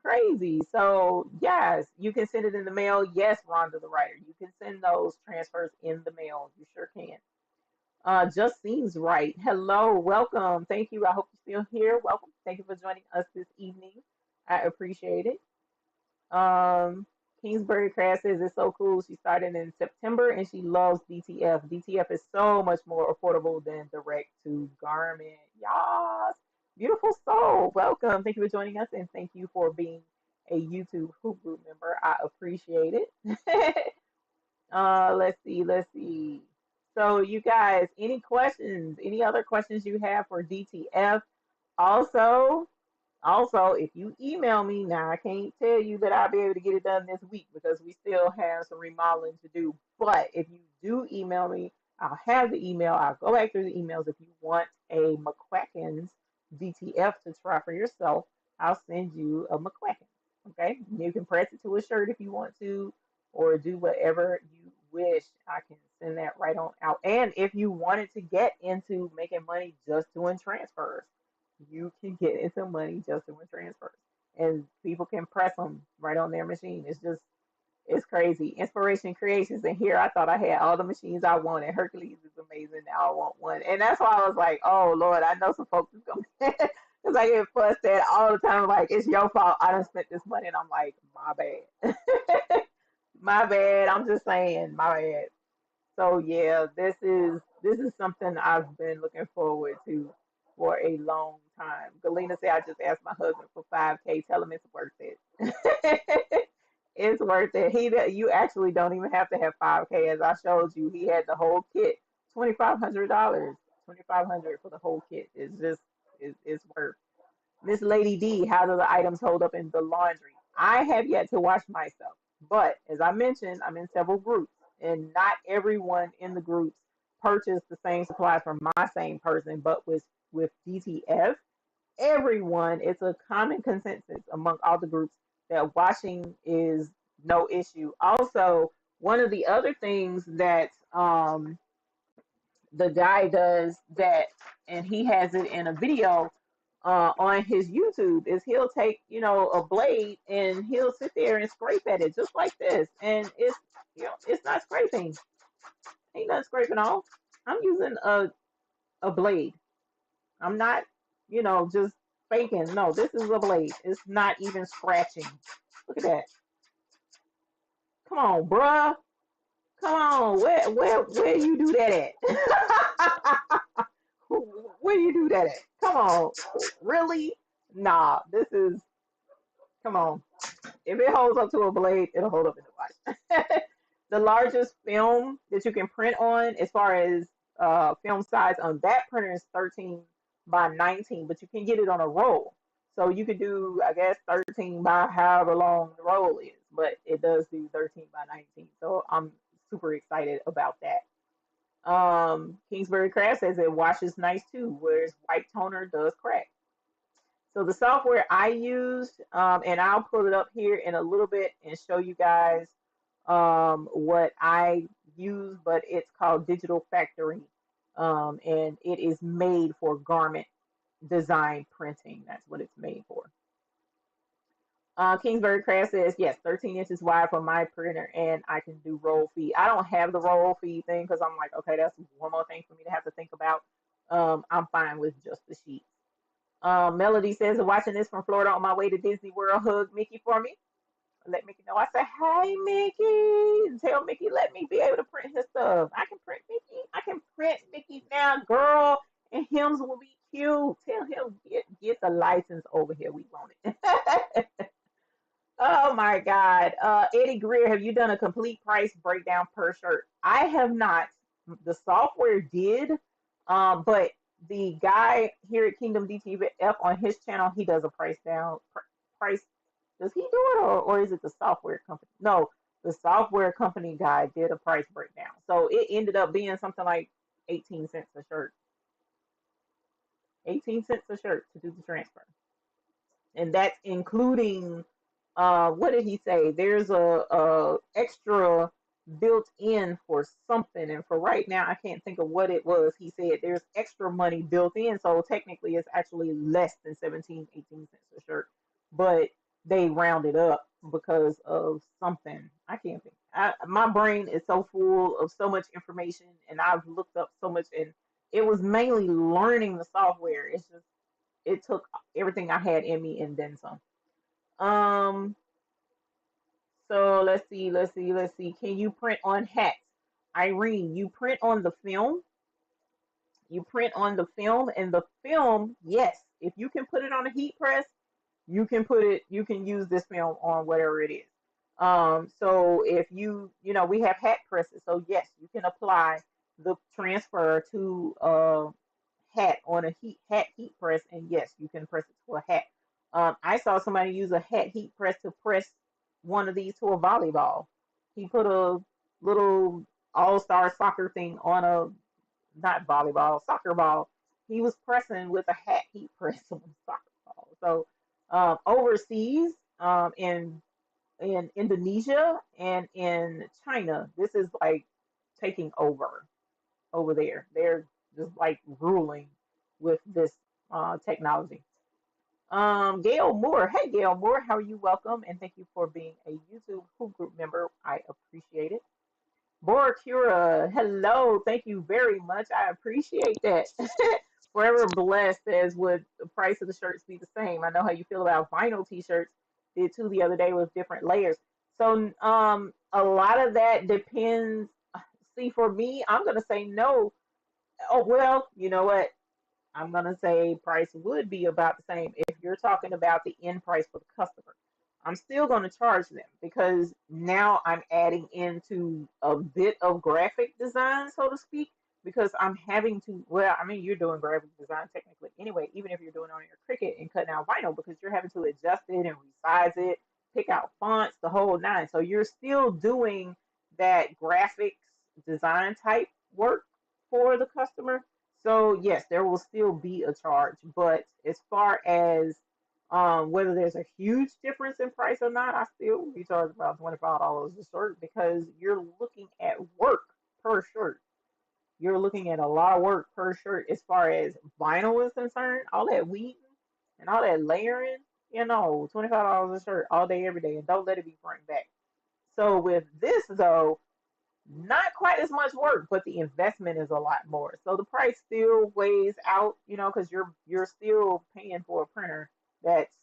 crazy. So yes, you can send it in the mail. Yes, Rhonda the writer, you can send those transfers in the mail. You sure can. Just seems right. Hello, welcome. Thank you. I hope you're still here. Welcome. Thank you for joining us this evening. I appreciate it. Kingsbury Craft says it's so cool. She started in September and she loves DTF. DTF is so much more affordable than direct to garment. Yes. Beautiful soul. Welcome. Thank you for joining us and thank you for being a YouTube Hoop Group member. I appreciate it. Let's see. So you guys, any questions? Any other questions you have for DTF? Also, if you email me now, I can't tell you that I'll be able to get it done this week because we still have some remodeling to do. But if you do email me, I'll have the email. I'll go back through the emails. If you want a McQuacken's DTF to try for yourself, I'll send you a McQuacken. Okay, you can press it to a shirt if you want to, or do whatever you wish. I can send that right on out. And if you wanted to get into making money just doing transfers, you can get into money just doing transfers. And people can press them right on their machine. It's just, it's crazy. Inspiration Creations. And here I thought I had all the machines I wanted. Hercules is amazing. Now I want one. And that's why I was like, oh, Lord, I know some folks is going to, because I get fussed at all the time. Like, it's your fault. I done spent this money. And I'm like, my bad. My bad. I'm just saying, my bad. So yeah, this is something I've been looking forward to for a long time. Galena said I just asked my husband for 5K. Tell him it's worth it. It's worth it. You actually don't even have to have 5K. As I showed you, he had the whole kit, $2,500. 2,500 for the whole kit. It's just it's worth. Miss Lady D, how do the items hold up in the laundry? I have yet to wash myself, but as I mentioned, I'm in several groups, and not everyone in the groups purchased the same supplies from my same person, but with DTF, everyone, it's a common consensus among all the groups that washing is no issue. Also, one of the other things that the guy does that, and he has it in a video on his YouTube, is he'll take, a blade and he'll sit there and scrape at it just like this. And it's not scraping. Ain't nothing scraping off. I'm using a blade. I'm not, just faking. No, this is a blade. It's not even scratching. Look at that. Come on, bruh. Come on. Where you do that at? Where you do that at? Come on. Really? Nah, come on. If it holds up to a blade, it'll hold up in the wash. The largest film that you can print on, as far as film size on that printer, is 13 by 19, but you can get it on a roll. So you could do, I guess, 13 by however long the roll is, but it does do 13 by 19. So I'm super excited about that. Kingsbury Craft says it washes nice too, whereas white toner does crack. So the software I used, and I'll pull it up here in a little bit and show you guys what I use, but it's called Digital Factory. And it is made for garment design printing. That's what it's made for. Kingsbury Craft says, yes, 13 inches wide for my printer, and I can do roll feed. I don't have the roll feed thing because I'm like, okay, that's one more thing for me to have to think about. I'm fine with just the sheets. Melody says, watching this from Florida on my way to Disney World. Hug Mickey for me. Let Mickey know. I say, hey, Mickey. Tell Mickey, let me be able to print his stuff. I can print Mickey. I can print Mickey now, girl. And hymns will be cute. Tell him, get the license over here. We want it. Oh my God. Eddie Greer, have you done a complete price breakdown per shirt? I have not. The software did, but the guy here at Kingdom DTF on his channel, he does a price down price. Does he do it, or is it the software company? No, the software company guy did a price breakdown. So it ended up being something like 18 cents a shirt. 18 cents a shirt to do the transfer. And that's including what did he say? There's a extra built in for something, and for right now I can't think of what it was. He said there's extra money built in, so technically it's actually less than 17, 18 cents a shirt, but they rounded up because of something. I can't think. My brain is so full of so much information, and I've looked up so much, and it was mainly learning the software. It's just it took everything I had in me and then some. Um, so let's see. Can you print on hats? Irene, you print on the film. You print on the film, and the film, yes, if you can put it on a heat press, you can use this film on whatever it is. So if we have hat presses, so yes, you can apply the transfer to hat on a hat heat press, and yes, you can press it to a hat. I saw somebody use a hat heat press to press one of these to a volleyball. He put a little all-star soccer thing on a not volleyball, soccer ball. He was pressing with a hat heat press on a soccer ball. So overseas, in Indonesia and in China, this is like taking over there. They're just like ruling with this technology. Gail Moore. Hey, Gail Moore, how are you? Welcome, and thank you for being a YouTube Who Group member. I appreciate it. Borakura, hello. Thank you very much. I appreciate that. Forever Blessed says, would the price of the shirts be the same? I know how you feel about vinyl t-shirts. Did too the other day with different layers. So a lot of that depends. See, for me, I'm gonna say no. Oh well, you know what? I'm gonna say price would be about the same if you're talking about the end price for the customer. I'm still gonna charge them because now I'm adding into a bit of graphic design, so to speak, because I'm having to. Well, I mean, you're doing graphic design technically anyway, even if you're doing it on your Cricut and cutting out vinyl, because you're having to adjust it and resize it, pick out fonts, the whole nine. So you're still doing that graphics design type work for the customer. So yes, there will still be a charge, but as far as whether there's a huge difference in price or not, I still will be charged about $25 a shirt because you're looking at work per shirt. You're looking at a lot of work per shirt as far as vinyl is concerned. All that weeding and all that layering, $25 a shirt all day, every day, and don't let it be front and back. So with this though, not quite as much work, but the investment is a lot more. So the price still weighs out, because you're still paying for a printer that's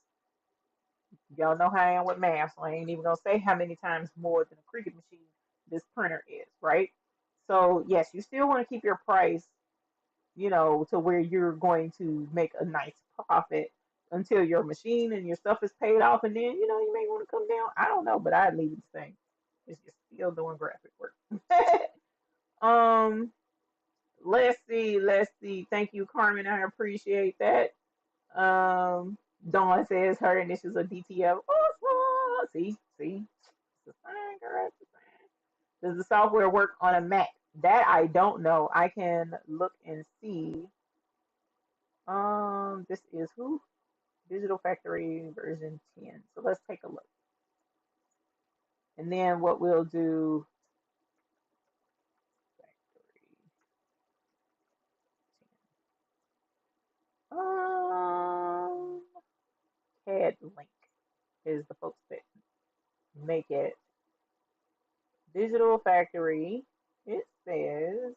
y'all know how I am with math, so I ain't even gonna say how many times more than a Cricut machine this printer is, right? So yes, you still want to keep your price, to where you're going to make a nice profit until your machine and your stuff is paid off, and then you may want to come down. I don't know, but I'd leave it the same. It's just still doing graphic work. um, let's see. Thank you, Carmen. I appreciate that. Dawn says her initials are DTF. Oh, see, it's the same, girl. It's the same. Does the software work on a Mac? That I don't know. I can look and see. This is who? Digital Factory version 10. So let's take a look. And then what we'll do. is the folks that make it. Digital Factory, it says,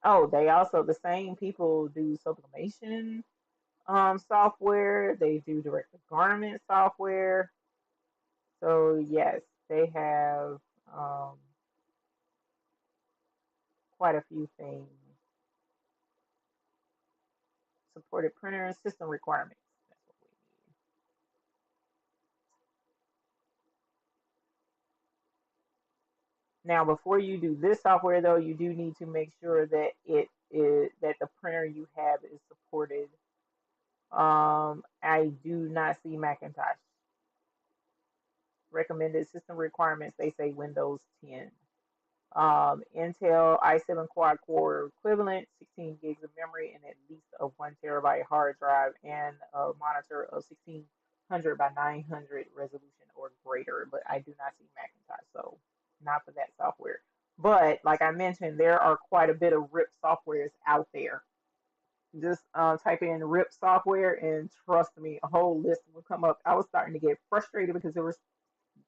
oh, they also, the same people do sublimation software, they do direct to garment software. So, yes, they have um, quite a few things. Supported printer and system requirements. That's what we need. Now, before you do this software, though, you do need to make sure that it is that the printer you have is supported. I do not see Macintosh. Recommended system requirements, they say Windows 10. Intel i7 quad core equivalent, 16 gigs of memory, and at least a 1 terabyte hard drive, and a monitor of 1600 by 900 resolution or greater. But I do not see Macintosh, so not for that software. But like I mentioned, there are quite a bit of RIP softwares out there. Just type in RIP software, and trust me, a whole list will come up. I was starting to get frustrated because there were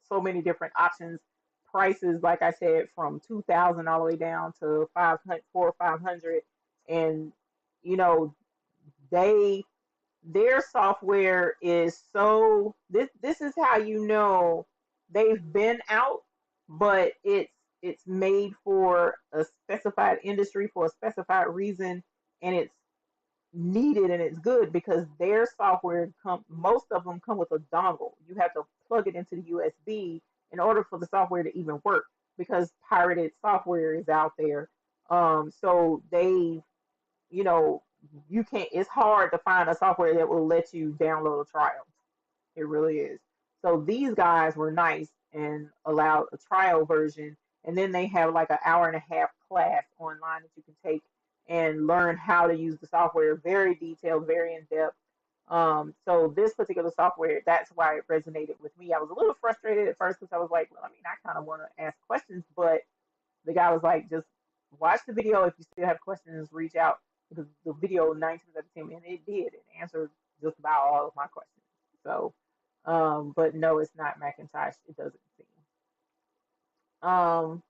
so many different options, prices, like I said, from 2,000 all the way down to 500, 400, 500, and you know they their software is so this is how you know they've been out, but it's made for a specified industry for a specified reason, and it's needed and it's good because their software come most of them come with a dongle. You have to plug it into the USB in order for the software to even work because pirated software is out there. So they, you know, you can't. It's hard to find a software that will let you download a trial. It really is. So these guys were nice and allowed a trial version, and then they have like an hour and a half class online that you can take and learn how to use the software. Very detailed, very in depth. So this particular software, that's why it resonated with me. I was a little frustrated at first because I was like, well, I mean, I kind of want to ask questions, but the guy was like, just watch the video. If you still have questions, reach out because the video 9 times out of 10, and it did. It answered just about all of my questions. So, but no, it's not Macintosh. It doesn't seem. Um,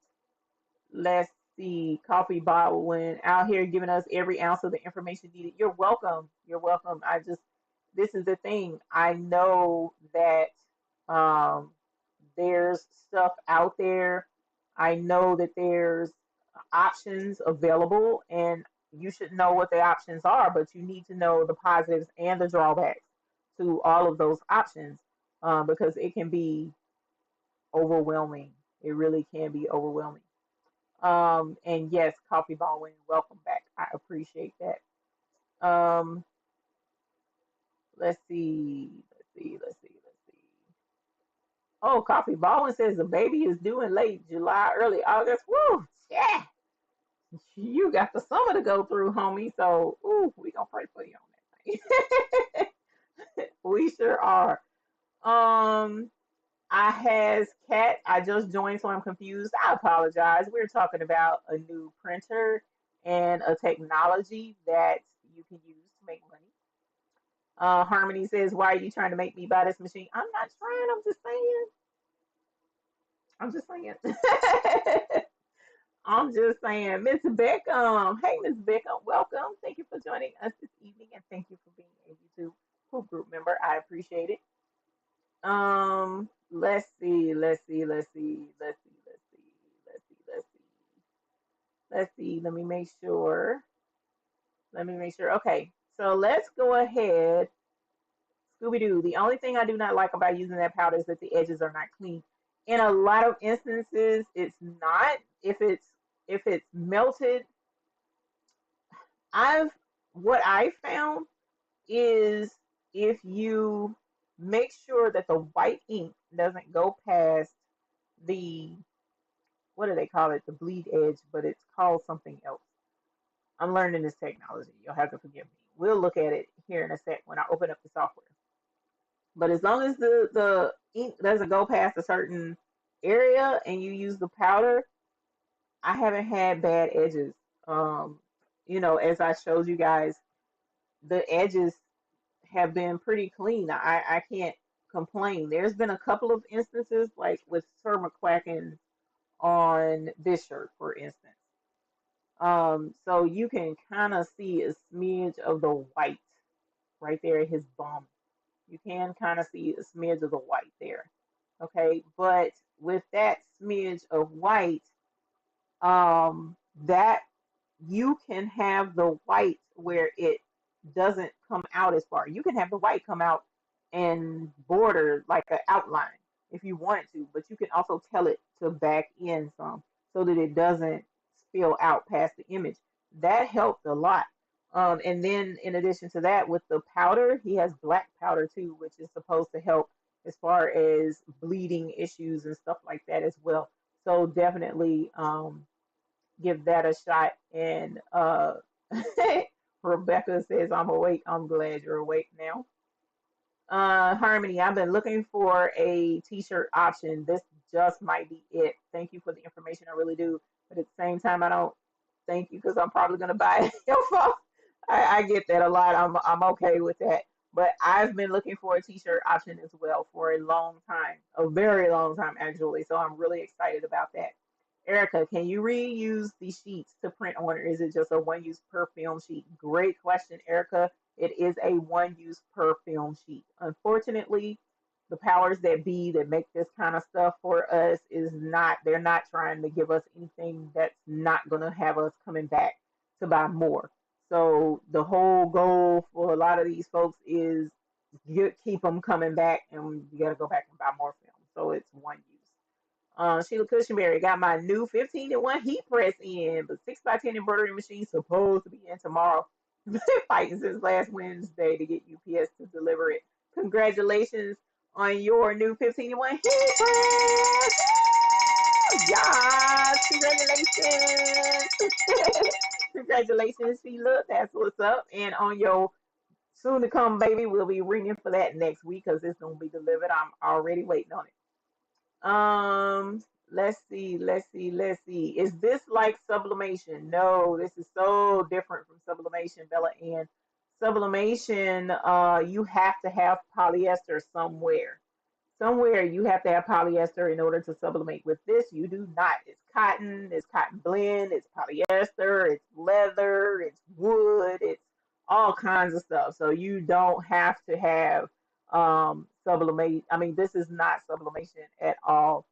let's see. Coffee Baldwin out here giving us every ounce of the information needed. You're welcome. You're welcome. This is the thing. I know that um, there's stuff out there. I know that there's options available, and you should know what the options are, but you need to know the positives and the drawbacks to all of those options because it can be overwhelming. It really can be overwhelming. And yes, Coffee Baldwin, welcome back. I appreciate that. Um, let's see, let's see. Oh, Coffee Baldwin says the baby is due in late July, early August. Woo, yeah, you got the summer to go through, homie. So, ooh, we gonna pray for you on that thing. We sure are. Um, I has Cat. I just joined, so I'm confused. I apologize. We're talking about a new printer and a technology that you can use to make money. Harmony says, "Why are you trying to make me buy this machine?" I'm not trying. I'm just saying. I'm just saying. I'm just saying. Miss Beckham. Hey, Miss Beckham. Welcome. Thank you for joining us this evening, and thank you for being a YouTube Hoop Group member. I appreciate it. Let's see, let's see, let's see, let's see, let's see, let's see, let's see, let's see. Let me make sure. Let me make sure. Okay, so let's go ahead. Scooby Doo. The only thing I do not like about using that powder is that the edges are not clean. In a lot of instances, it's not. If it's melted, I've what I found is if you make sure that the white ink doesn't go past the what do they call it? The bleed edge, but it's called something else. I'm learning this technology. You'll have to forgive me. We'll look at it here in a sec when I open up the software. But as long as the ink doesn't go past a certain area and you use the powder, I haven't had bad edges. Um, as I showed you guys, the edges have been pretty clean. I can't complain. There's been a couple of instances, like with Sir McQuacken on this shirt, for instance. So you can kind of see a smidge of the white right there at his bum. You can kind of see a smidge of the white there. Okay, but with that smidge of white, that you can have the white where it doesn't come out as far. You can have the white come out and border like an outline if you wanted to, but you can also tell it to back in some so that it doesn't spill out past the image. That helped a lot. And then in addition to that, with the powder, he has black powder too, which is supposed to help as far as bleeding issues and stuff like that as well. So definitely give that a shot. And Rebecca says, I'm awake. I'm glad you're awake now. Harmony, I've been looking for a t-shirt option. This just might be it. Thank you for the information. I really do. But at the same time, I don't thank you because I'm probably gonna buy it. Your fault. I get that a lot. I'm okay with that. But I've been looking for a t-shirt option as well for a long time, a very long time actually. So I'm really excited about that. Erica, can you reuse the sheets to print on, or is it just a one use per film sheet? Great question, Erica. It is a one use per film sheet. Unfortunately, the powers that be that make this kind of stuff for us is not, they're not trying to give us anything that's not going to have us coming back to buy more. So the whole goal for a lot of these folks is you keep them coming back and you got to go back and buy more film. So it's one use. Sheila Cushionberry got my new 15 in 1 heat press in, but 6x10 embroidery machine supposed to be in tomorrow. Been fighting since last Wednesday to get UPS to deliver it. Congratulations on your new 15 in 1 heat press. Yes, congratulations. Congratulations, Sheila. That's what's up. And on your soon to come baby, we'll be ringing for that next week because it's going to be delivered. I'm already waiting on it. Let's see. Is this like sublimation? No, this is so different from sublimation, Bella Ann. Sublimation, you have to have polyester somewhere. Somewhere you have to have polyester in order to sublimate. With this, you do not. It's cotton blend, it's polyester, it's leather, it's wood, it's all kinds of stuff. So you don't have to have sublimate. I mean, this is not sublimation at all.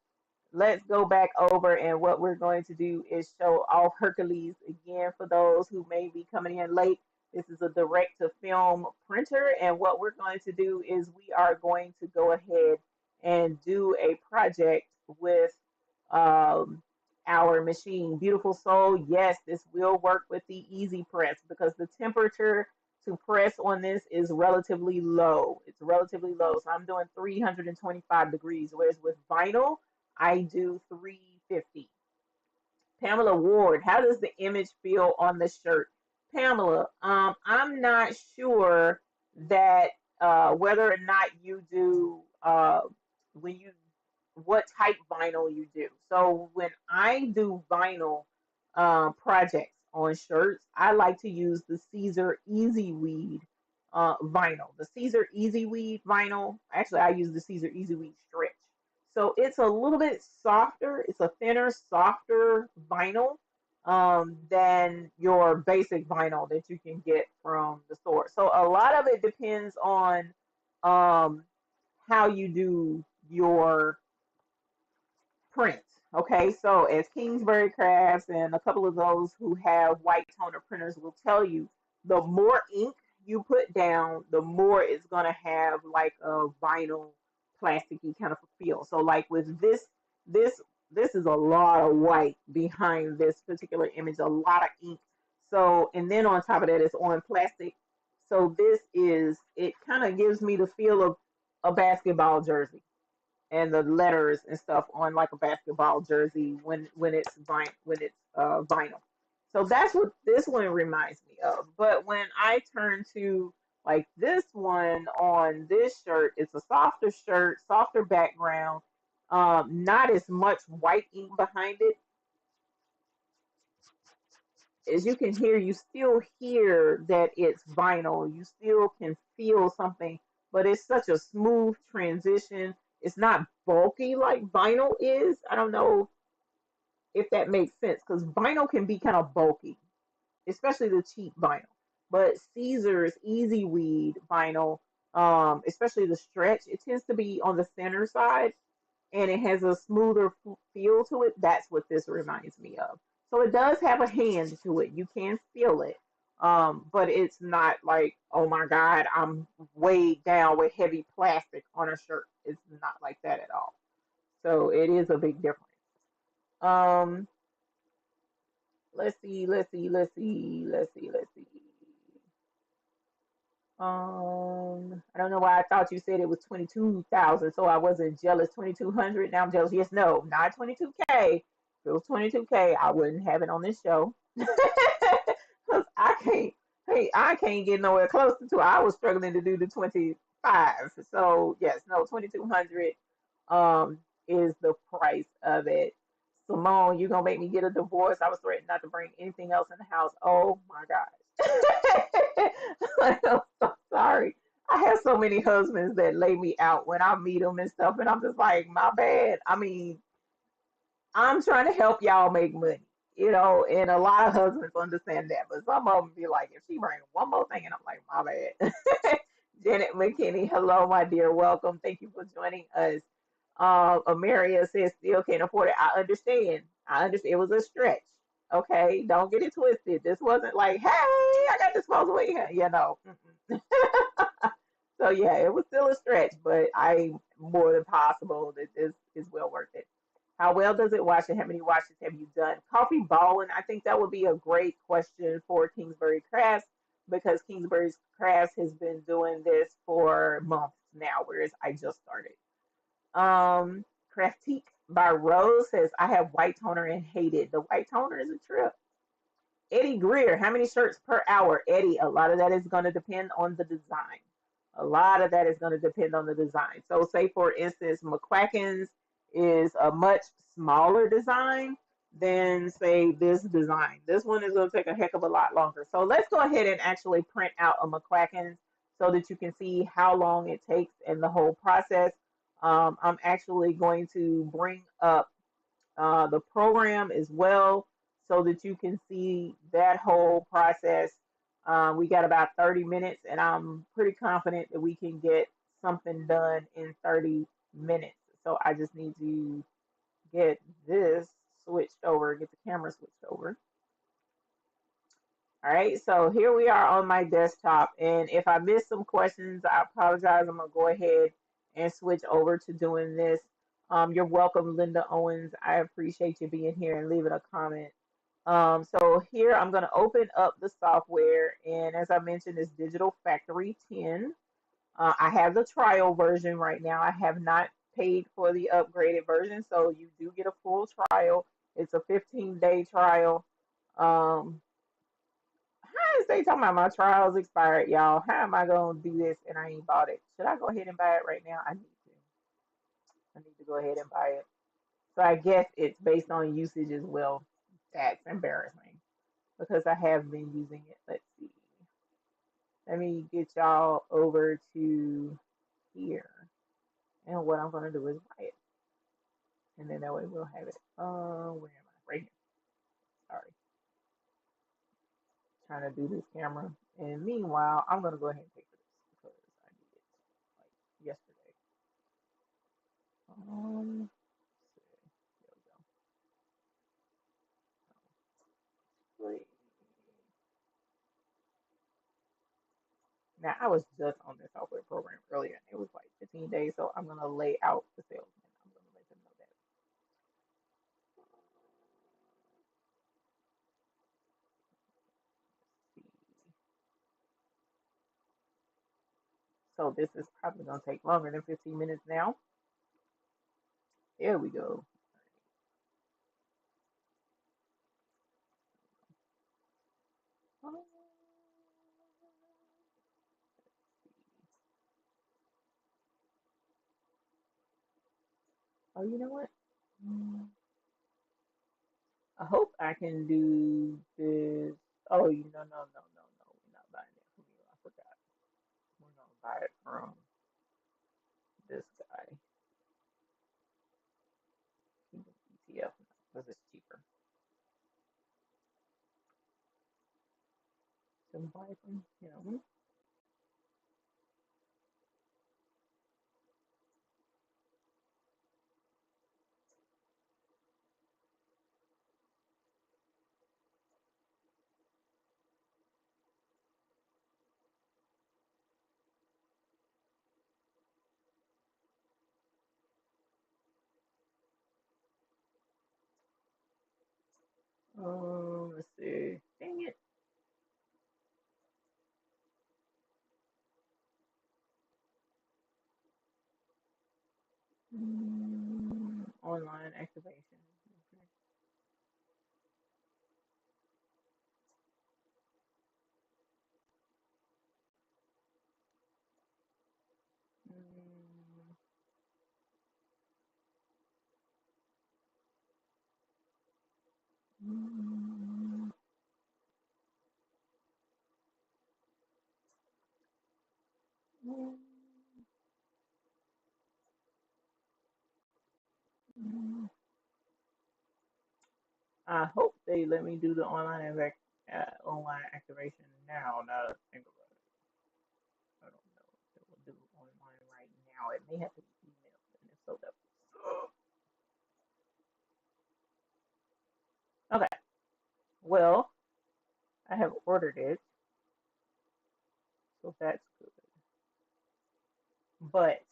Let's go back over, and what we're going to do is show off Hercules again for those who may be coming in late. This is a direct to film printer, and what we're going to do is we are going to go ahead and do a project with um, our machine. Beautiful Soul, yes, this will work with the easy press because the temperature to press on this is relatively low. It's relatively low. So I'm doing 325 degrees, whereas with vinyl, I do 350. Pamela Ward, how does the image feel on the shirt? Pamela, I'm not sure that whether or not you do when you what type vinyl you do. So when I do vinyl projects on shirts, I like to use the Caesar Easy Weed vinyl. The Caesar Easy Weed vinyl, actually I use the Caesar Easy Weed stretch. So it's a little bit softer. It's a thinner, softer vinyl than your basic vinyl that you can get from the store. So a lot of it depends on um, how you do your print. Okay, so as Kingsbury Crafts and a couple of those who have white toner printers will tell you, the more ink you put down, the more it's gonna have like a vinyl plasticky kind of a feel. So like with this this is a lot of white behind this particular image, a lot of ink. So and then on top of that it's on plastic. So this is it kind of gives me the feel of a basketball jersey and the letters and stuff on like a basketball jersey when it's vinyl. So that's what this one reminds me of. But when I turn to like this one on this shirt, it's a softer shirt, softer background. Not as much white ink behind it. As you can hear, you still hear that it's vinyl. You still can feel something, but it's such a smooth transition. It's not bulky like vinyl is. I don't know if that makes sense because vinyl can be kind of bulky, especially the cheap vinyl. But Caesar's Easy Weed vinyl, especially the stretch, it tends to be on the thinner side and it has a smoother feel to it. That's what this reminds me of. So it does have a hand to it. You can feel it. But it's not like, oh my God, I'm weighed down with heavy plastic on a shirt. It's not like that at all. So it is a big difference. Um, let's see. I don't know why I thought you said it was 22,000, so I wasn't jealous. 2,200. Now I'm jealous. Yes, no, not 22K. If it was 22K, I wouldn't have it on this show. Cause I can't. Hey, I can't get nowhere close to. I was struggling to do the 25. So yes, no, 2,200 is the price of it. Simone, you gonna make me get a divorce? I was threatened not to bring anything else in the house. Oh my gosh. I'm so sorry. I have so many husbands that lay me out when I meet them and stuff, and I'm just like, my bad. I mean, I'm trying to help y'all make money, and a lot of husbands understand that, but some of them be like, if she bring one more thing, and I'm like, my bad. Janet McKinney, hello, my dear, welcome. Thank you for joining us. Amaria says still can't afford it. I understand. I understand. It was a stretch. Okay, don't get it twisted. This wasn't like, hey, I got disposable income. Mm-mm. So yeah, it was still a stretch, but I more than possible that this is well worth it. How well does it wash and how many washes have you done? Coffee balling, I think that would be a great question for Kingsbury Crafts because Kingsbury Crafts has been doing this for months now, whereas I just started. Craftique by Rose says, I have white toner and hate it. The white toner is a trip. Eddie Greer, how many shirts per hour? Eddie, a lot of that is going to depend on the design. A lot of that is going to depend on the design. So, say for instance, McQuacken's is a much smaller design than, say, this design. This one is going to take a heck of a lot longer. So, let's go ahead and actually print out a McQuacken's so that you can see how long it takes and the whole process. I'm actually going to bring up the program as well so that you can see that whole process. We got about 30 minutes, and I'm pretty confident that we can get something done in 30 minutes. So I just need to get this switched over, get the camera switched over. All right, so here we are on my desktop. And if I missed some questions, I apologize. I'm going to go ahead and switch over to doing this. You're welcome, Linda Owens. I appreciate you being here and leaving a comment. So here I'm going to open up the software. And as I mentioned, it's Digital Factory 10. I have the trial version right now. I have not paid for the upgraded version. So you do get a full trial. It's a 15-day trial. How is they talking about my trials expired, y'all? How am I gonna do this and I ain't bought it? Should I go ahead and buy it right now? I need to. I need to go ahead and buy it. So I guess it's based on usage as well. That's embarrassing because I have been using it. Let's see. Let me get y'all over to here. And what I'm gonna do is buy it. And then that way we'll have it. Where am I? Right here. Sorry. Trying to do this camera. And meanwhile, I'm gonna go ahead and pay for this because I need it like yesterday. Um, there we go. Wait. Now I was just on this software program earlier, and it was like 15 days. So I'm gonna lay out the salesman. I'm gonna let them know that. So this is probably gonna take longer than 15 minutes now. Here we go. Oh, you know what? Mm, I hope I can do this. Oh, you know, no, no, no, no. We're not buying it from you. I forgot. We're gonna buy it from this guy. ETF because it's cheaper. So buy from him. Let's see. Dang it. Online activation. Okay. Mm, mm, mm, mm. I hope they let me do the online activation now. Now that I think about it, I don't know if it will do online right now. It may have to be emailed, and if so, that okay. Well, I have ordered it, so that's good. But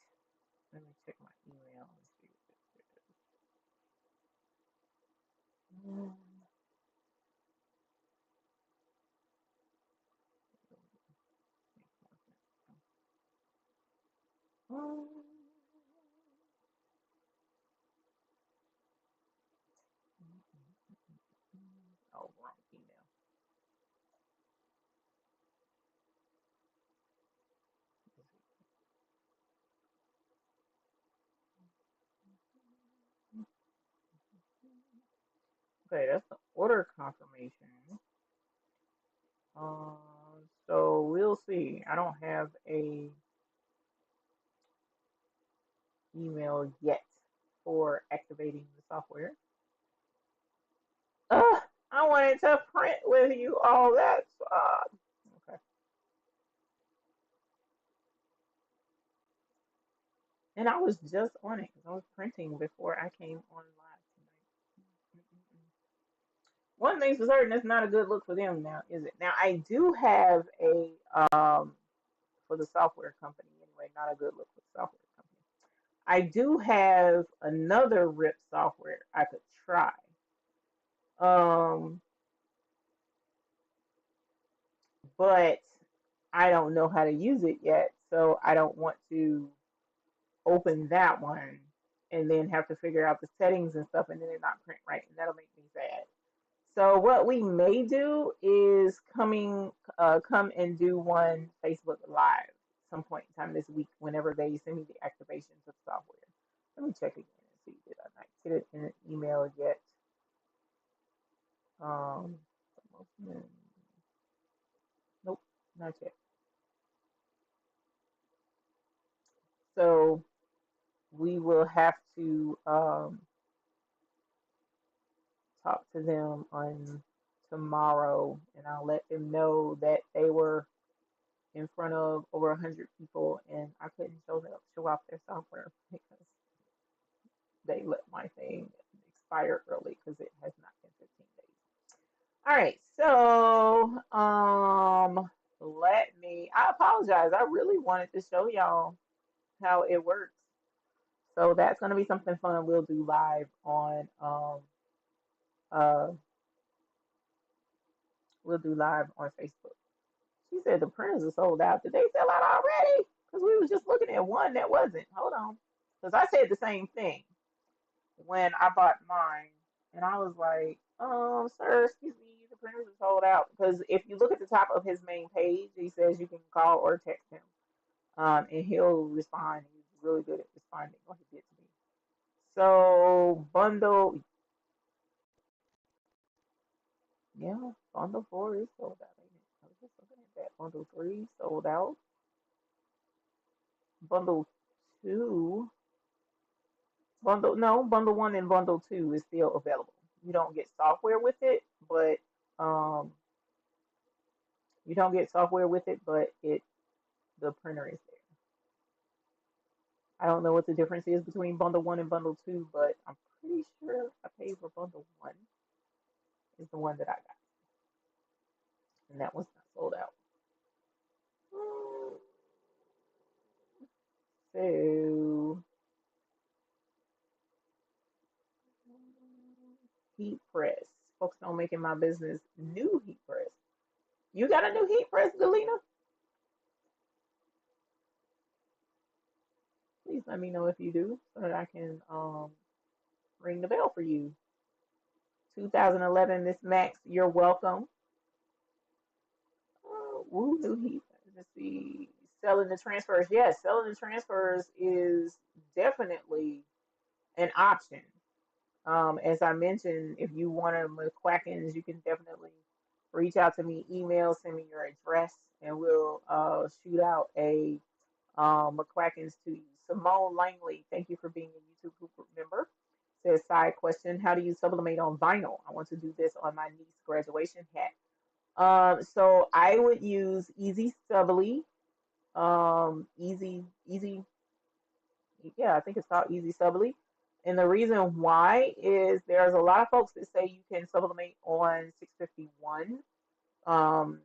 let me check my email and see what it is. Um, oh, wrong email. Okay, that's the order confirmation. So we'll see. I don't have a email yet for activating the software. I wanted to print with you all that. Okay. And I was just on it because I was printing before I came on live tonight. Mm-mm-mm. One thing's for certain, it's not a good look for them now, is it? Now I do have a for the software company anyway, not a good look for the software company. I do have another RIP software I could try. Um, but I don't know how to use it yet, so I don't want to open that one and then have to figure out the settings and stuff and then it not print right, and that'll make me sad. So what we may do is come and do one Facebook Live some point in time this week whenever they send me the activations of software. Let me check again and see did I not get it in an email yet. Um, nope, not yet. So we will have to talk to them on tomorrow, and I'll let them know that they were in front of over 100 people, and I couldn't show off their software because they let my thing expire early because it has not been 15 days. All right, so let me. I apologize. I really wanted to show y'all how it works. So that's gonna be something fun. We'll do live on uh we'll do live on Facebook. She said the printers are sold out. Did they sell out already? Because we was just looking at one that wasn't. Hold on. Because I said the same thing when I bought mine. And I was like, sir, excuse me, the printers are sold out. Because if you look at the top of his main page, he says you can call or text him. And he'll respond. He's really good at responding, or he did to me. So bundle, yeah, bundle 4 is sold out. Ain't it? I was just looking at that. Bundle 3 sold out. Bundle 2, bundle no, bundle 1 and bundle 2 is still available. You don't get software with it, but um, you don't get software with it, but it the printer is there. I don't know what the difference is between bundle 1 and bundle 2, but I'm pretty sure I paid for bundle 1 is the one that I got, and that was not sold out. So heat press. Focused on making my business new heat press. You got a new heat press, Delina? Please let me know if you do so that I can ring the bell for you. 2011 Miss Max, you're welcome. Woo, new heat. Let's see. Selling the transfers. Yes, selling the transfers is definitely an option. As I mentioned, if you want to McQuackins, you can definitely reach out to me, email, send me your address, and we'll shoot out a McQuackins to you. Simone Langley, thank you for being a YouTube group member. Says side question: how do you sublimate on vinyl? I want to do this on my niece's graduation hat. So I would use Easy Subly. Easy, yeah, I think it's called Easy Subly. And the reason why is there's a lot of folks that say you can sublimate on 651. Um,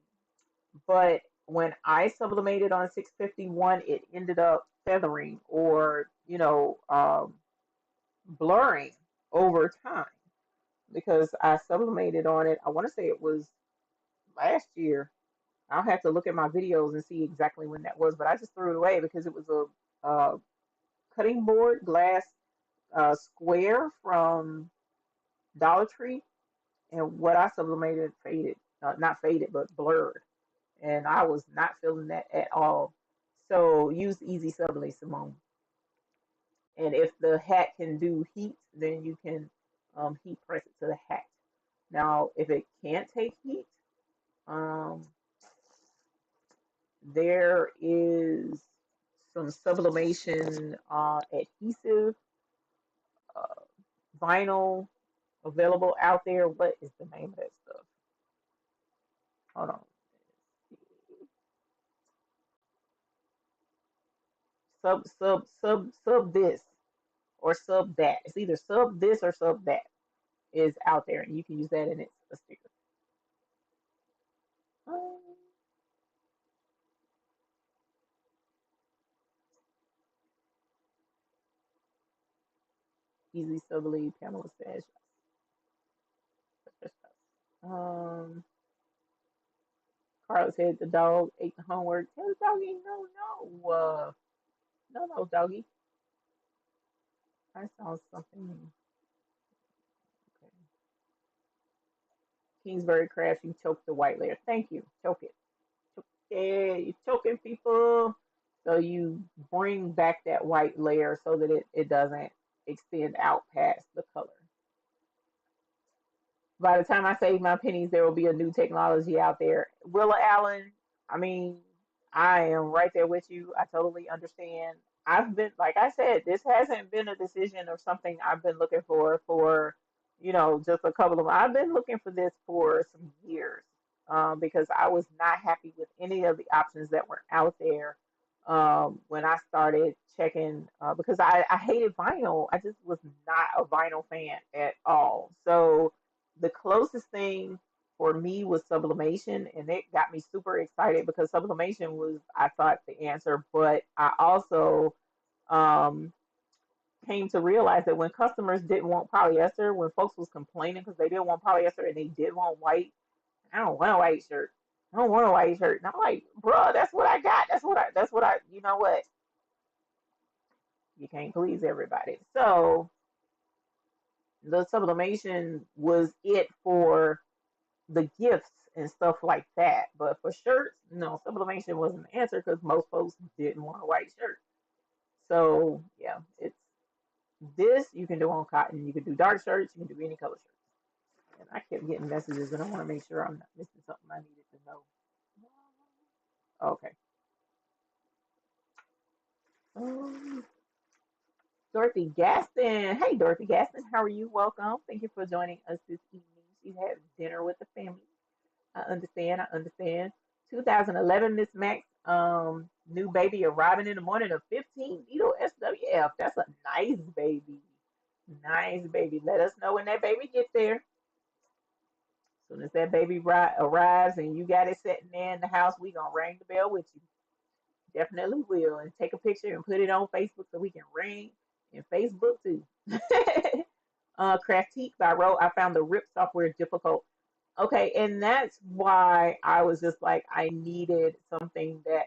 but when I sublimated on 651, it ended up feathering or, blurring over time because I sublimated on it. I want to say it was last year. I'll have to look at my videos and see exactly when that was, but I just threw it away because it was a cutting board glass square from Dollar Tree, and what I sublimated faded, not faded, but blurred, and I was not feeling that at all. So use Easy Subly, Simone. And if the hat can do heat, then you can heat press it to the hat. Now, if it can't take heat, um, there is some sublimation adhesive uh, vinyl available out there. What is the name of that stuff? Hold on. Sub this or sub that. It's either sub this or sub that is out there, and you can use that and it's a sticker. Um, Easy Subly, Pamela says. Um, Carlos said the dog ate the homework. Tell the doggy no, no, no, doggy. I saw something. Okay. Kingsbury Craft, you choked the white layer. Thank you. Choke it. Choke it. You're choking people. So you bring back that white layer so that it doesn't extend out past the color. By the time I save my pennies, there will be a new technology out there. Willa Allen, I mean, I am right there with you. I totally understand. I've been, like I said, this hasn't been a decision or something I've been looking for, just a couple of, I've been looking for this for some years, because I was not happy with any of the options that were out there, when I started checking, because I hated vinyl. I just was not a vinyl fan at all. So, the closest thing for me was sublimation, and it got me super excited because sublimation was, I thought, the answer. But I also um, came to realize that when customers didn't want polyester, when folks was complaining because they didn't want polyester and they did want white, I don't want a white shirt. I don't want a white shirt. And I'm like, bruh, that's what I got. You know what? You can't please everybody. So the sublimation was it for the gifts and stuff like that. But for shirts, no, sublimation wasn't the answer because most folks didn't want a white shirt. So yeah, it's This you can do on cotton. You can do dark shirts. You can do any color shirts. And I kept getting messages, and I want to make sure I'm not missing something I needed to know. Okay. Um, Dorothy Gaston. Hey, Dorothy Gaston. How are you? Welcome. Thank you for joining us this evening. You had dinner with the family. I understand. I understand. 2011 Miss Max. New baby arriving in the morning of 15 needle SWF. That's a nice baby. Nice baby. Let us know when that baby gets there. As soon as that baby arrives and you got it sitting there in the house, we gonna ring the bell with you. Definitely will, and take a picture and put it on Facebook so we can ring and Facebook too. Craftiques, I found the RIP software difficult. Okay, and that's why I was just like I needed something that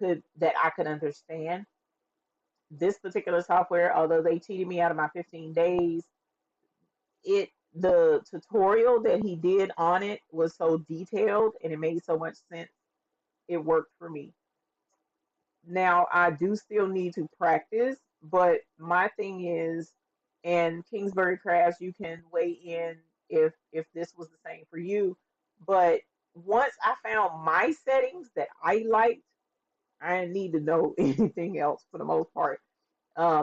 I could understand. This particular software, although they cheated me out of my 15 days, the tutorial that he did on it was so detailed and it made so much sense. It worked for me. Now I do still need to practice, but my thing is, and Kingsbury Crafts, you can weigh in if this was the same for you. But once I found my settings that I liked, I didn't need to know anything else for the most part,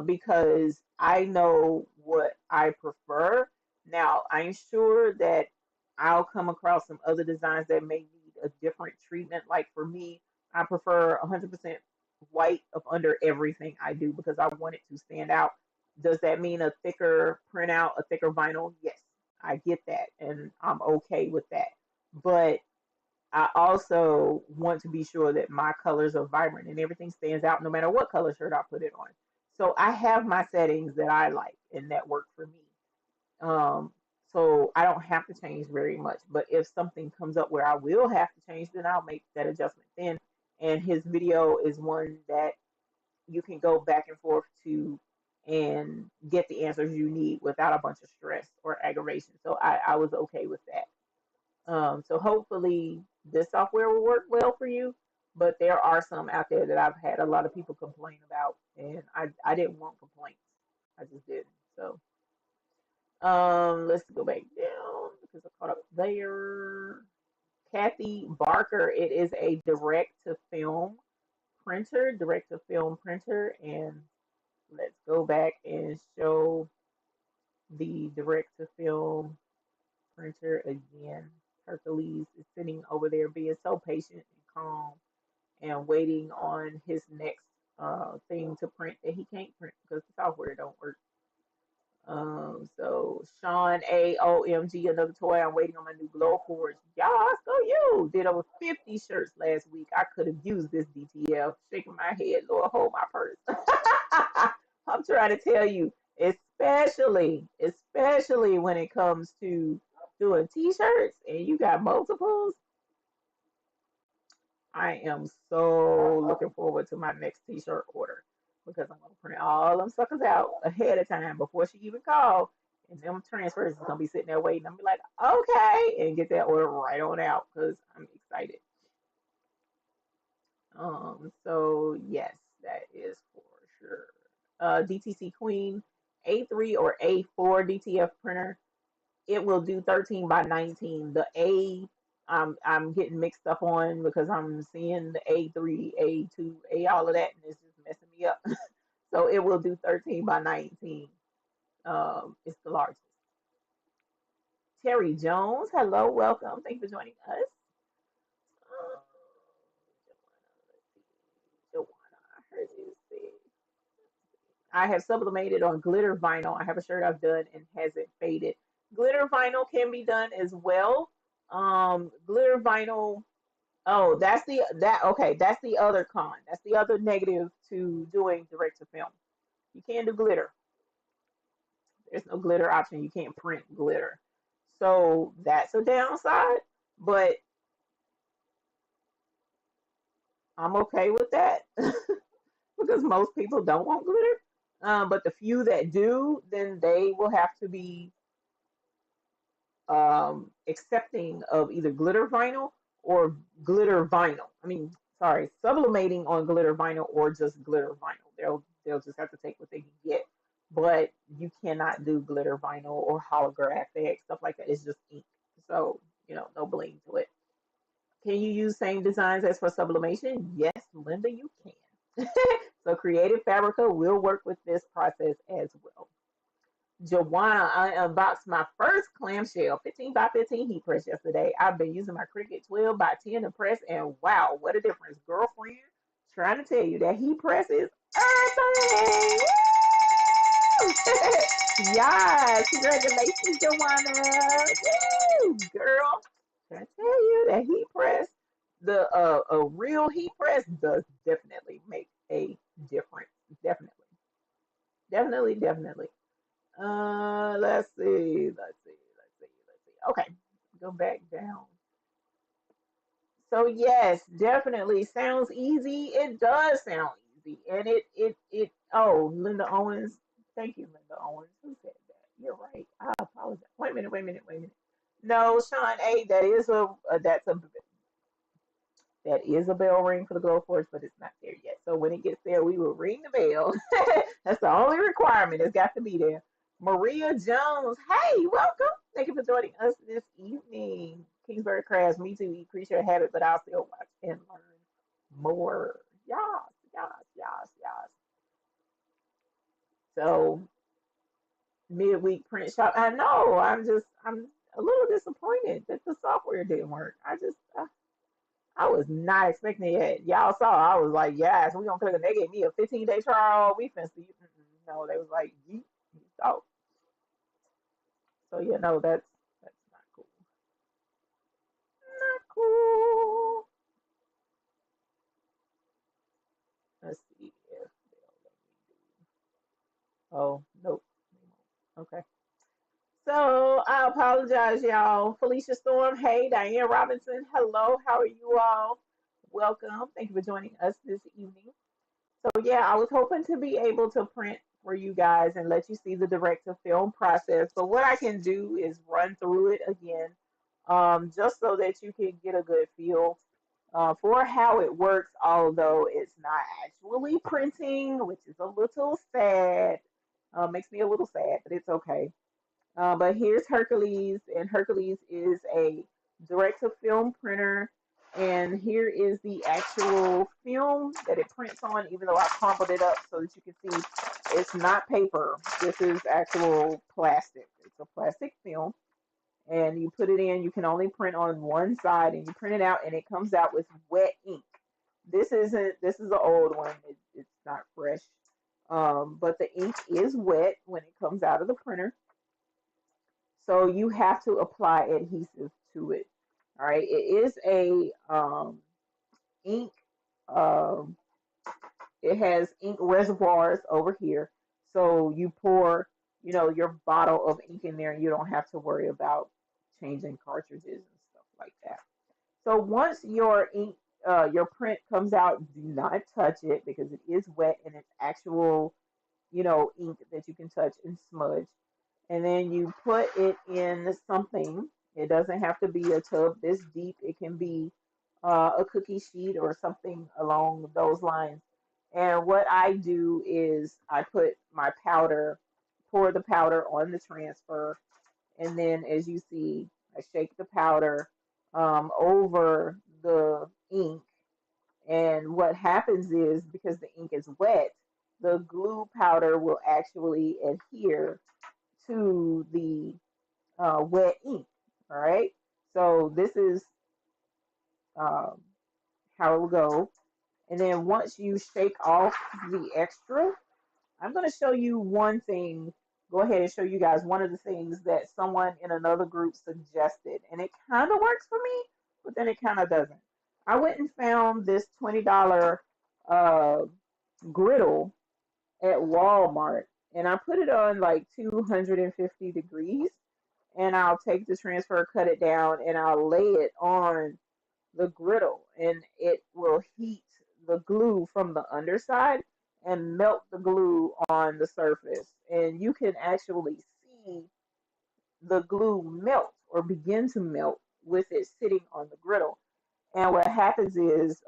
because I know what I prefer. Now, I'm sure that I'll come across some other designs that may need a different treatment. Like for me, I prefer 100% white up under everything I do because I want it to stand out. Does that mean a thicker printout, a thicker vinyl? Yes, I get that, and I'm okay with that. But I also want to be sure that my colors are vibrant and everything stands out no matter what color shirt I put it on. So I have my settings that I like and that work for me. Um, so I don't have to change very much. But if something comes up where I will have to change, then I'll make that adjustment then. And his video is one that you can go back and forth to and get the answers you need without a bunch of stress or aggravation. So I was okay with that. So hopefully this software will work well for you. But there are some out there that I've had a lot of people complain about, and I didn't want complaints. I just didn't. So let's go back down because I caught up there. Kathy Barker, it is a direct to film printer, and let's go back and show the direct to film printer again. Hercules is sitting over there being so patient and calm and waiting on his next thing to print that he can't print because the software don't work. So Sean A OMG, another toy. I'm waiting on my new glow forge. Y'all, so you did over 50 shirts last week. I could have used this DTF. Shaking my head, Lord, hold my purse. I'm trying to tell you, especially when it comes to doing t-shirts and you got multiples. I am so looking forward to my next t-shirt order because I'm gonna print all them suckers out ahead of time before she even called. And them transfers is gonna be sitting there waiting. I'm be like, okay, and get that order right on out because I'm excited. So yes, that is for sure. DTC Queen A3 or A4 DTF printer. It will do 13 by 19. The A I'm getting mixed up on because I'm seeing the A3, A2, A all of that, and it's just messing me up. So it will do 13 by 19. It's the largest. Terry Jones, hello, welcome. Thank you for joining us. Um, Joanna, I heard you say. I have sublimated on glitter vinyl. I have a shirt I've done and hasn't faded. Glitter vinyl can be done as well. Glitter vinyl. Oh, that's the other con. That's the other negative to doing direct to film. You can't do glitter. There's no glitter option. You can't print glitter. So that's a downside, but I'm okay with that because most people don't want glitter. But the few that do, then they will have to be accepting of either glitter vinyl or glitter vinyl. I mean, sorry, sublimating on glitter vinyl or just glitter vinyl. They'll just have to take what they can get. but you cannot do glitter vinyl or holographic stuff like that. It's just ink. So, no bling to it. Can you use same designs as for sublimation? Yes, Linda, you can. So Creative Fabrica will work with this process as well. Joanna, I unboxed my first clamshell 15 by 15 heat press yesterday. I've been using my Cricut 12 by 10 to press, and wow, what a difference. Girlfriend, trying to tell you that heat press is everything. Yes, congratulations, Joanna. Woo, girl. Can I tell you that heat press, the a real heat press does definitely make a difference. Definitely, definitely, definitely. Let's see. Okay, go back down. So yes, definitely sounds easy. It does sound easy, and it. Oh, Linda Owens. Thank you, Linda Owens. Who said that? You're right. I apologize. Wait a minute. Wait a minute. Wait a minute. No, Sean A. That is a bell ring for the Glow Force, but it's not there yet. So when it gets there, we will ring the bell. That's the only requirement. It's got to be there. Maria Jones, hey, welcome. Thank you for joining us this evening. Kingsbury Crafts, me too. Eat creature habit, but I'll still watch and learn more. Yes, yes, yes, yes. So midweek print shop. I know. I'm a little disappointed that the software didn't work. I was not expecting it. Y'all saw, I was like, yes, we're gonna click it. They gave me a 15-day trial. We finna see. No, they was like, yeet, yeet out. So yeah, no, that's not cool. Not cool. Let's see if they'll let me do. Oh, nope. Okay. So I apologize, y'all. Felicia Storm, hey, Diane Robinson, hello, how are you all? Welcome. Thank you for joining us this evening. So yeah, I was hoping to be able to print for you guys and let you see the direct to film process. But what I can do is run through it again, just so that you can get a good feel for how it works. Although it's not actually printing, which is a little sad. Makes me a little sad, but it's okay. But here's Hercules, and Hercules is a direct to film printer. And here is the actual film that it prints on, even though I crumpled it up so that you can see it's not paper. This is actual plastic. It's a plastic film. And you put it in, you can only print on one side, and you print it out, and it comes out with wet ink. This is an old one. It's not fresh. But the ink is wet when it comes out of the printer. So you have to apply adhesive to it. All right. It is a ink. Um, it has ink reservoirs over here. So you pour, your bottle of ink in there, and you don't have to worry about changing cartridges and stuff like that. So once your ink, your print comes out, do not touch it because it is wet and it's actual, ink that you can touch and smudge. And then you put it in something. It doesn't have to be a tub this deep. It can be a cookie sheet or something along those lines. And what I do is I put my powder, pour the powder on the transfer, and then as you see, I shake the powder over the ink. And what happens is because the ink is wet, the glue powder will actually adhere to the wet ink. All right. So this is um, how it will go. And then once you shake off the extra, I'm going to show you one thing. Go ahead and show you guys one of the things that someone in another group suggested. And it kind of works for me, but then it kind of doesn't. I went and found this $20 uh, griddle at Walmart, and I put it on like 250 degrees, and I'll take the transfer, cut it down, and I'll lay it on the griddle, and it will heat the glue from the underside and melt the glue on the surface. And you can actually see the glue melt or begin to melt with it sitting on the griddle. And what happens is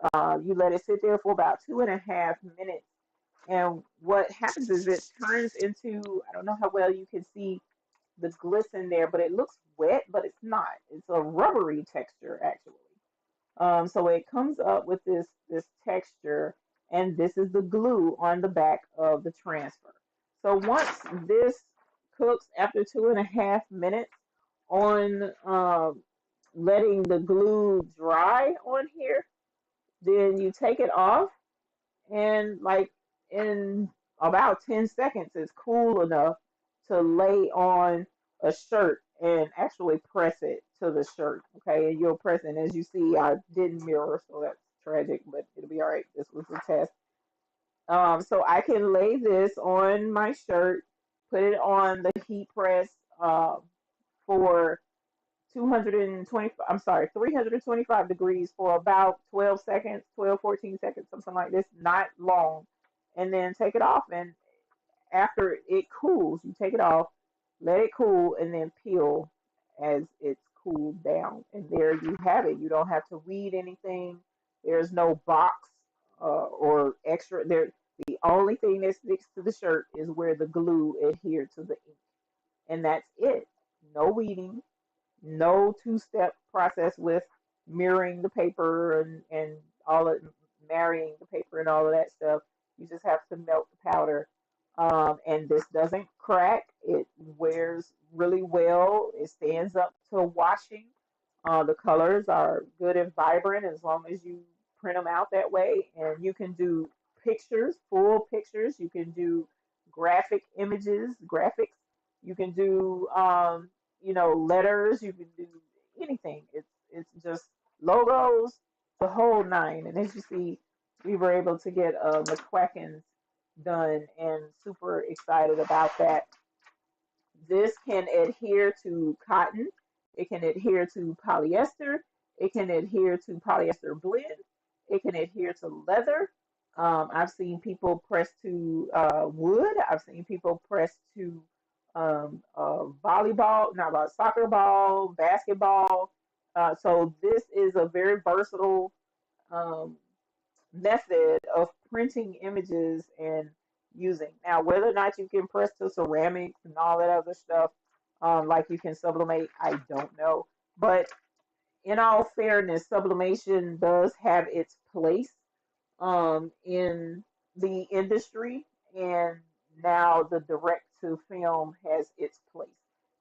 you let it sit there for about 2.5 minutes, And what happens is it turns into, I don't know how well you can see the glisten there, but it looks wet, but it's not. It's a rubbery texture actually. So it comes up with this texture, and this is the glue on the back of the transfer. So once this cooks after 2.5 minutes on letting the glue dry on here, then you take it off, and like in about 10 seconds, it's cool enough to lay on a shirt and actually press it to the shirt. Okay, and you'll press it. And as you see, I didn't mirror, so that's tragic, but it'll be all right. This was a test. So I can lay this on my shirt, put it on the heat press for 220, I'm sorry, 325 degrees for about 12 seconds, 12, 14 seconds, something like this, not long. And then take it off. And after it cools, you take it off, let it cool, and then peel as it's cooled down. And there you have it. You don't have to weed anything. There's no box or extra. There, the only thing that sticks to the shirt is where the glue adhered to the ink, and that's it. No weeding, no two-step process with mirroring the paper and all of marrying the paper and all of that stuff. You just have to melt the powder. And this doesn't crack. It wears really well. It stands up to washing. The colors are good and vibrant as long as you print them out that way. And you can do pictures, full pictures. You can do graphic images, graphics. You can do, letters. You can do anything. It's just logos, the whole nine. And as you see, we were able to get McQuacken's done and super excited about that. This can adhere to cotton, it can adhere to polyester, it can adhere to polyester blend, it can adhere to leather. I've seen people press to wood, I've seen people press to volleyball, not about soccer ball, basketball. So this is a very versatile um, method of printing images and using. Now, whether or not you can press to ceramics and all that other stuff, like you can sublimate, I don't know. But in all fairness, sublimation does have its place in the industry, and now the direct to film has its place.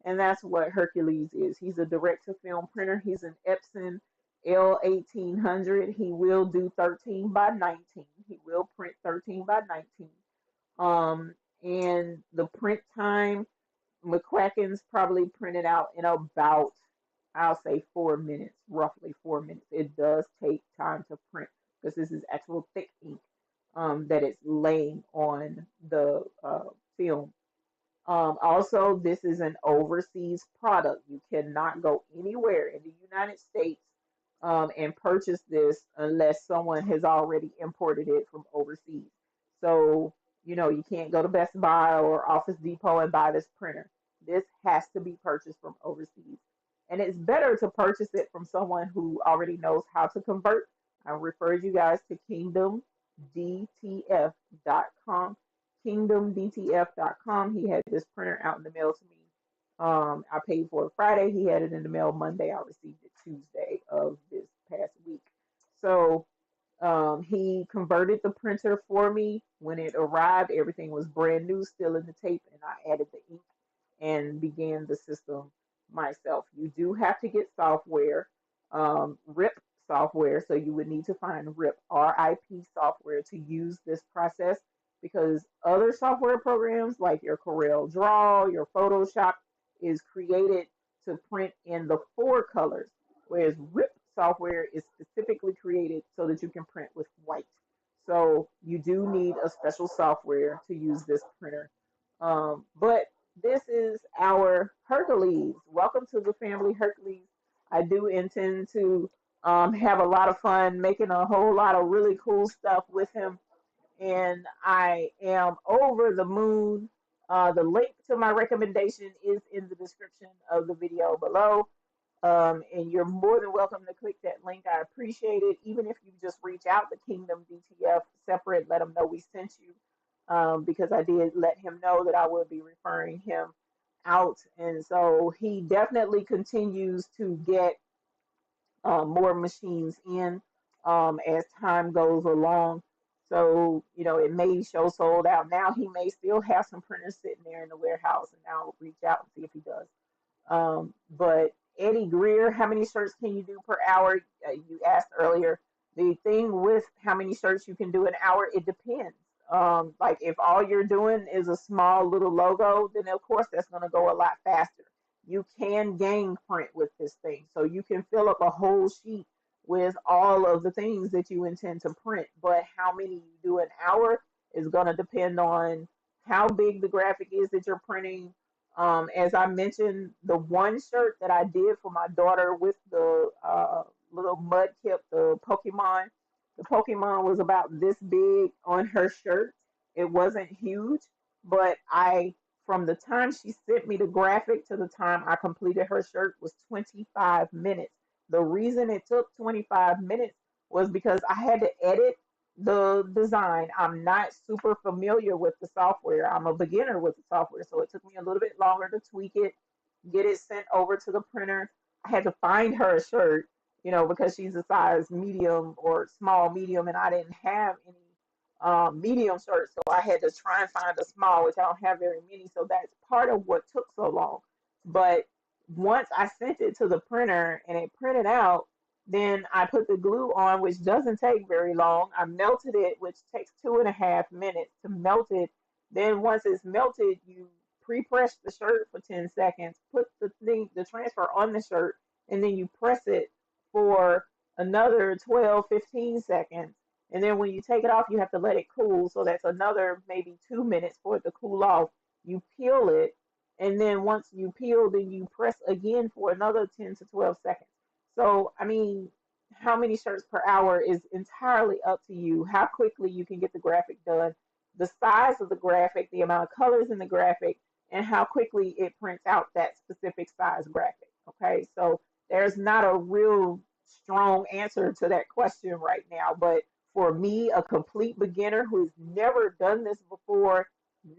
And that's what Hercules is. He's a direct to film printer. He's an Epson L1800. He will do 13 by 19. He will print 13 by 19. And the print time, McQuacken's probably printed out in about, I'll say 4 minutes, roughly 4 minutes. It does take time to print because this is actual thick ink that it's laying on the film. Also, this is an overseas product. You cannot go anywhere in the United States and purchase this unless someone has already imported it from overseas. So, you can't go to Best Buy or Office Depot and buy this printer. This has to be purchased from overseas. And it's better to purchase it from someone who already knows how to convert. I refer you guys to kingdomdtf.com. Kingdomdtf.com. He had this printer out in the mail to me. I paid for it Friday. He had it in the mail Monday. I received it Tuesday of this past week. So he converted the printer for me. When it arrived, everything was brand new, still in the tape, and I added the ink and began the system myself. You do have to get software, RIP software, so you would need to find RIP, RIP software to use this process because other software programs like your Corel Draw, your Photoshop is created to print in the four colors, whereas RIP software is specifically created so that you can print with white. So you do need a special software to use this printer. But this is our Hercules. Welcome to the family, Hercules. I do intend to have a lot of fun making a whole lot of really cool stuff with him. And I am over the moon. The link to my recommendation is in the description of the video below. And you're more than welcome to click that link. I appreciate it. Even if you just reach out to Kingdom DTF separate, let them know we sent you. because I did let him know that I would be referring him out. And so he definitely continues to get more machines in as time goes along. So, you know, it may show sold out. Now he may still have some printers sitting there in the warehouse, and I'll reach out and see if he does. But Eddie Greer, how many shirts can you do per hour? You asked earlier. The thing with how many shirts you can do an hour, it depends. Like if all you're doing is a small little logo, then of course that's going to go a lot faster. You can gang print with this thing, so you can fill up a whole sheet with all of the things that you intend to print. But how many you do an hour is going to depend on how big the graphic is that you're printing. As I mentioned, the one shirt that I did for my daughter with the little mud kip, the Pokemon was about this big on her shirt. It wasn't huge, but from the time she sent me the graphic to the time I completed her shirt was 25 minutes. The reason it took 25 minutes was because I had to edit the design. I'm not super familiar with the software. I'm a beginner with the software, so it took me a little bit longer to tweak it, get it sent over to the printer. I had to find her a shirt, you know, because she's a size medium or small medium, and I didn't have any medium shirts, so I had to try and find a small, which I don't have very many. So that's part of what took so long. But once I sent it to the printer and it printed out, then I put the glue on, which doesn't take very long. I melted it, which takes 2.5 minutes to melt it. Then once it's melted, you pre-press the shirt for 10 seconds, put the transfer on the shirt, and then you press it for another 12, 15 seconds. And then when you take it off, you have to let it cool. So that's another maybe 2 minutes for it to cool off. You peel it. And then once you peel, then you press again for another 10 to 12 seconds. So, I mean, how many shirts per hour is entirely up to you. How quickly you can get the graphic done, the size of the graphic, the amount of colors in the graphic, and how quickly it prints out that specific size graphic. Okay, so there's not a real strong answer to that question right now. But for me, a complete beginner who's never done this before,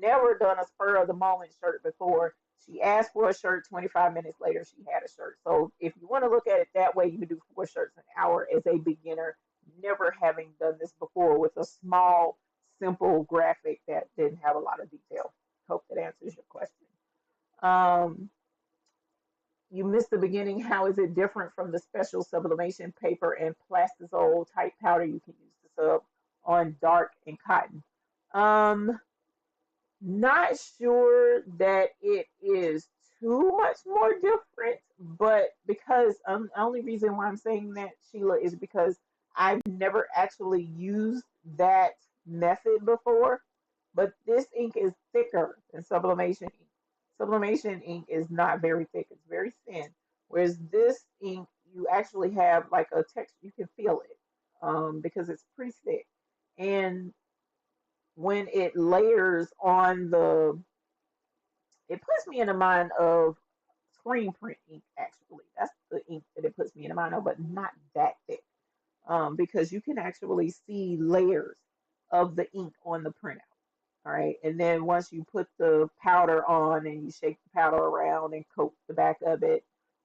never done a spur of the moment shirt before, she asked for a shirt. 25 minutes later, she had a shirt. So if you want to look at it that way, you can do 4 shirts an hour as a beginner, never having done this before with a small, simple graphic that didn't have a lot of detail. Hope that answers your question. Um, you missed the beginning. How is it different from the special sublimation paper and plastisol type powder you can use to sub on dark and cotton? Um, Not sure that it is too much more different, but because the only reason why I'm saying that, Sheila, is because I've never actually used that method before. But this ink is thicker than sublimation ink. Sublimation ink is not very thick, it's very thin. Whereas this ink, you actually have like a texture, you can feel it because it's pretty thick. And when it layers on it puts me in the mind of screen print ink, actually. That's the ink that it puts me in the mind of, but not that thick. Because you can actually see layers of the ink on the printout. All right. And then once you put the powder on and you shake the powder around and coat the back of it,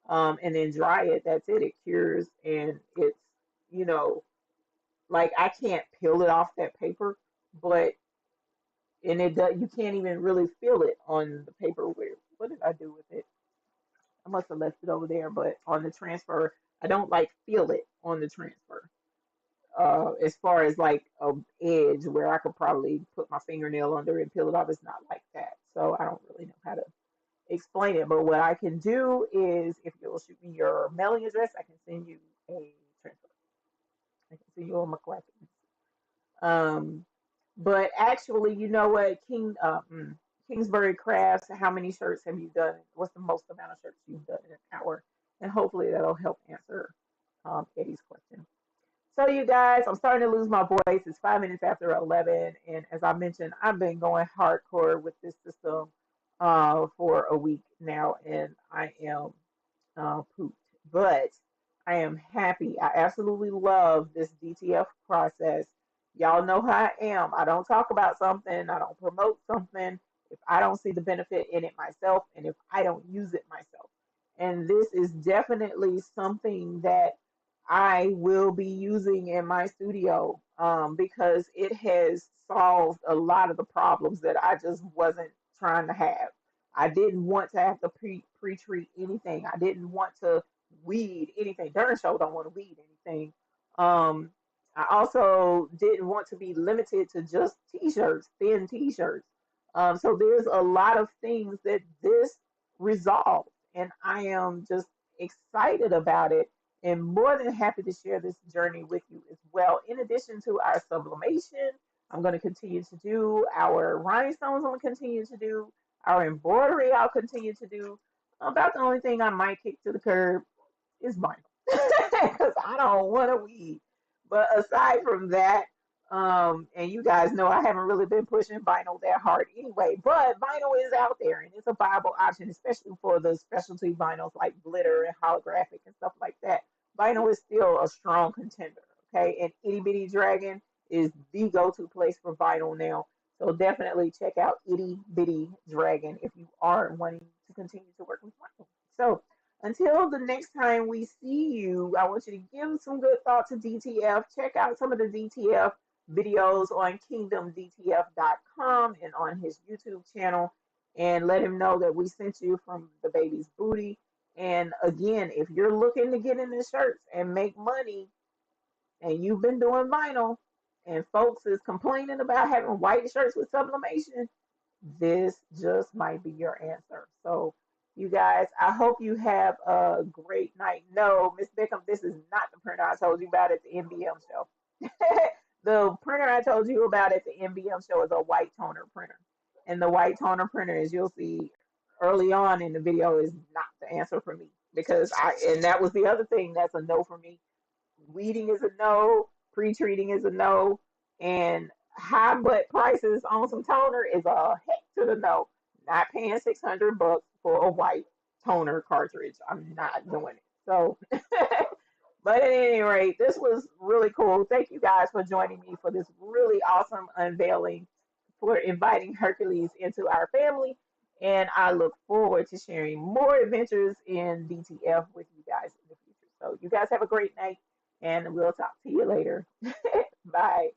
and then dry it, that's it. It cures, and it's, you know, like I can't peel it off that paper, but and it does, you can't even really feel it on the paper. Where what did I do with it? I must have left it over there, but on the transfer, I don't like feel it on the transfer. As far as like a edge where I could probably put my fingernail under it and peel it off, it's not like that. So I don't really know how to explain it. But what I can do is, if you'll shoot me your mailing address, I can send you a transfer. I can send you a McCracken. Um, but actually, you know what, Kingsbury Crafts, how many shirts have you done? What's the most amount of shirts you've done in an hour? And hopefully that'll help answer Eddie's question. So, you guys, I'm starting to lose my voice. It's 5 minutes after 11. And as I mentioned, I've been going hardcore with this system for a week now, and I am pooped. But I am happy. I absolutely love this DTF process. Y'all know how I am. I don't talk about something, I don't promote something if I don't see the benefit in it myself and if I don't use it myself. And this is definitely something that I will be using in my studio, because it has solved a lot of the problems that I just wasn't trying to have. I didn't want to have to pre-treat anything. I didn't want to weed anything. Darn sure don't want to weed anything. Um, I also didn't want to be limited to just t-shirts, thin t-shirts. So there's a lot of things that this resolved, and I am just excited about it and more than happy to share this journey with you as well. In addition to our sublimation, I'm going to continue to do our rhinestones. I'm going to continue to do our embroidery. I'll continue to do. About the only thing I might kick to the curb is vinyl because I don't want to weed. But aside from that, and you guys know I haven't really been pushing vinyl that hard anyway, but vinyl is out there and it's a viable option, especially for the specialty vinyls like glitter and holographic and stuff like that. Vinyl is still a strong contender, okay? And Itty Bitty Dragon is the go-to place for vinyl now. So definitely check out Itty Bitty Dragon if you are wanting to continue to work with vinyl. So until the next time we see you, I want you to give some good thought to DTF. Check out some of the DTF videos on kingdomdtf.com and on his YouTube channel, and let him know that we sent you from the baby's booty. And again, if you're looking to get into shirts and make money and you've been doing vinyl and folks is complaining about having white shirts with sublimation, this just might be your answer. So, you guys, I hope you have a great night. No, Miss Bickham, this is not the printer I told you about at the NBM show. The printer I told you about at the NBM show is a white toner printer. And the white toner printer, as you'll see early on in the video, is not the answer for me. And that was the other thing that's a no for me. Weeding is a no, pre-treating is a no, and high butt prices on some toner is a heck to the no. Not paying $600 for a white toner cartridge. I'm not doing it. So, but at any rate, this was really cool. Thank you guys for joining me for this really awesome unveiling, for inviting Hercules into our family. And I look forward to sharing more adventures in DTF with you guys in the future. So, you guys have a great night, and we'll talk to you later. Bye.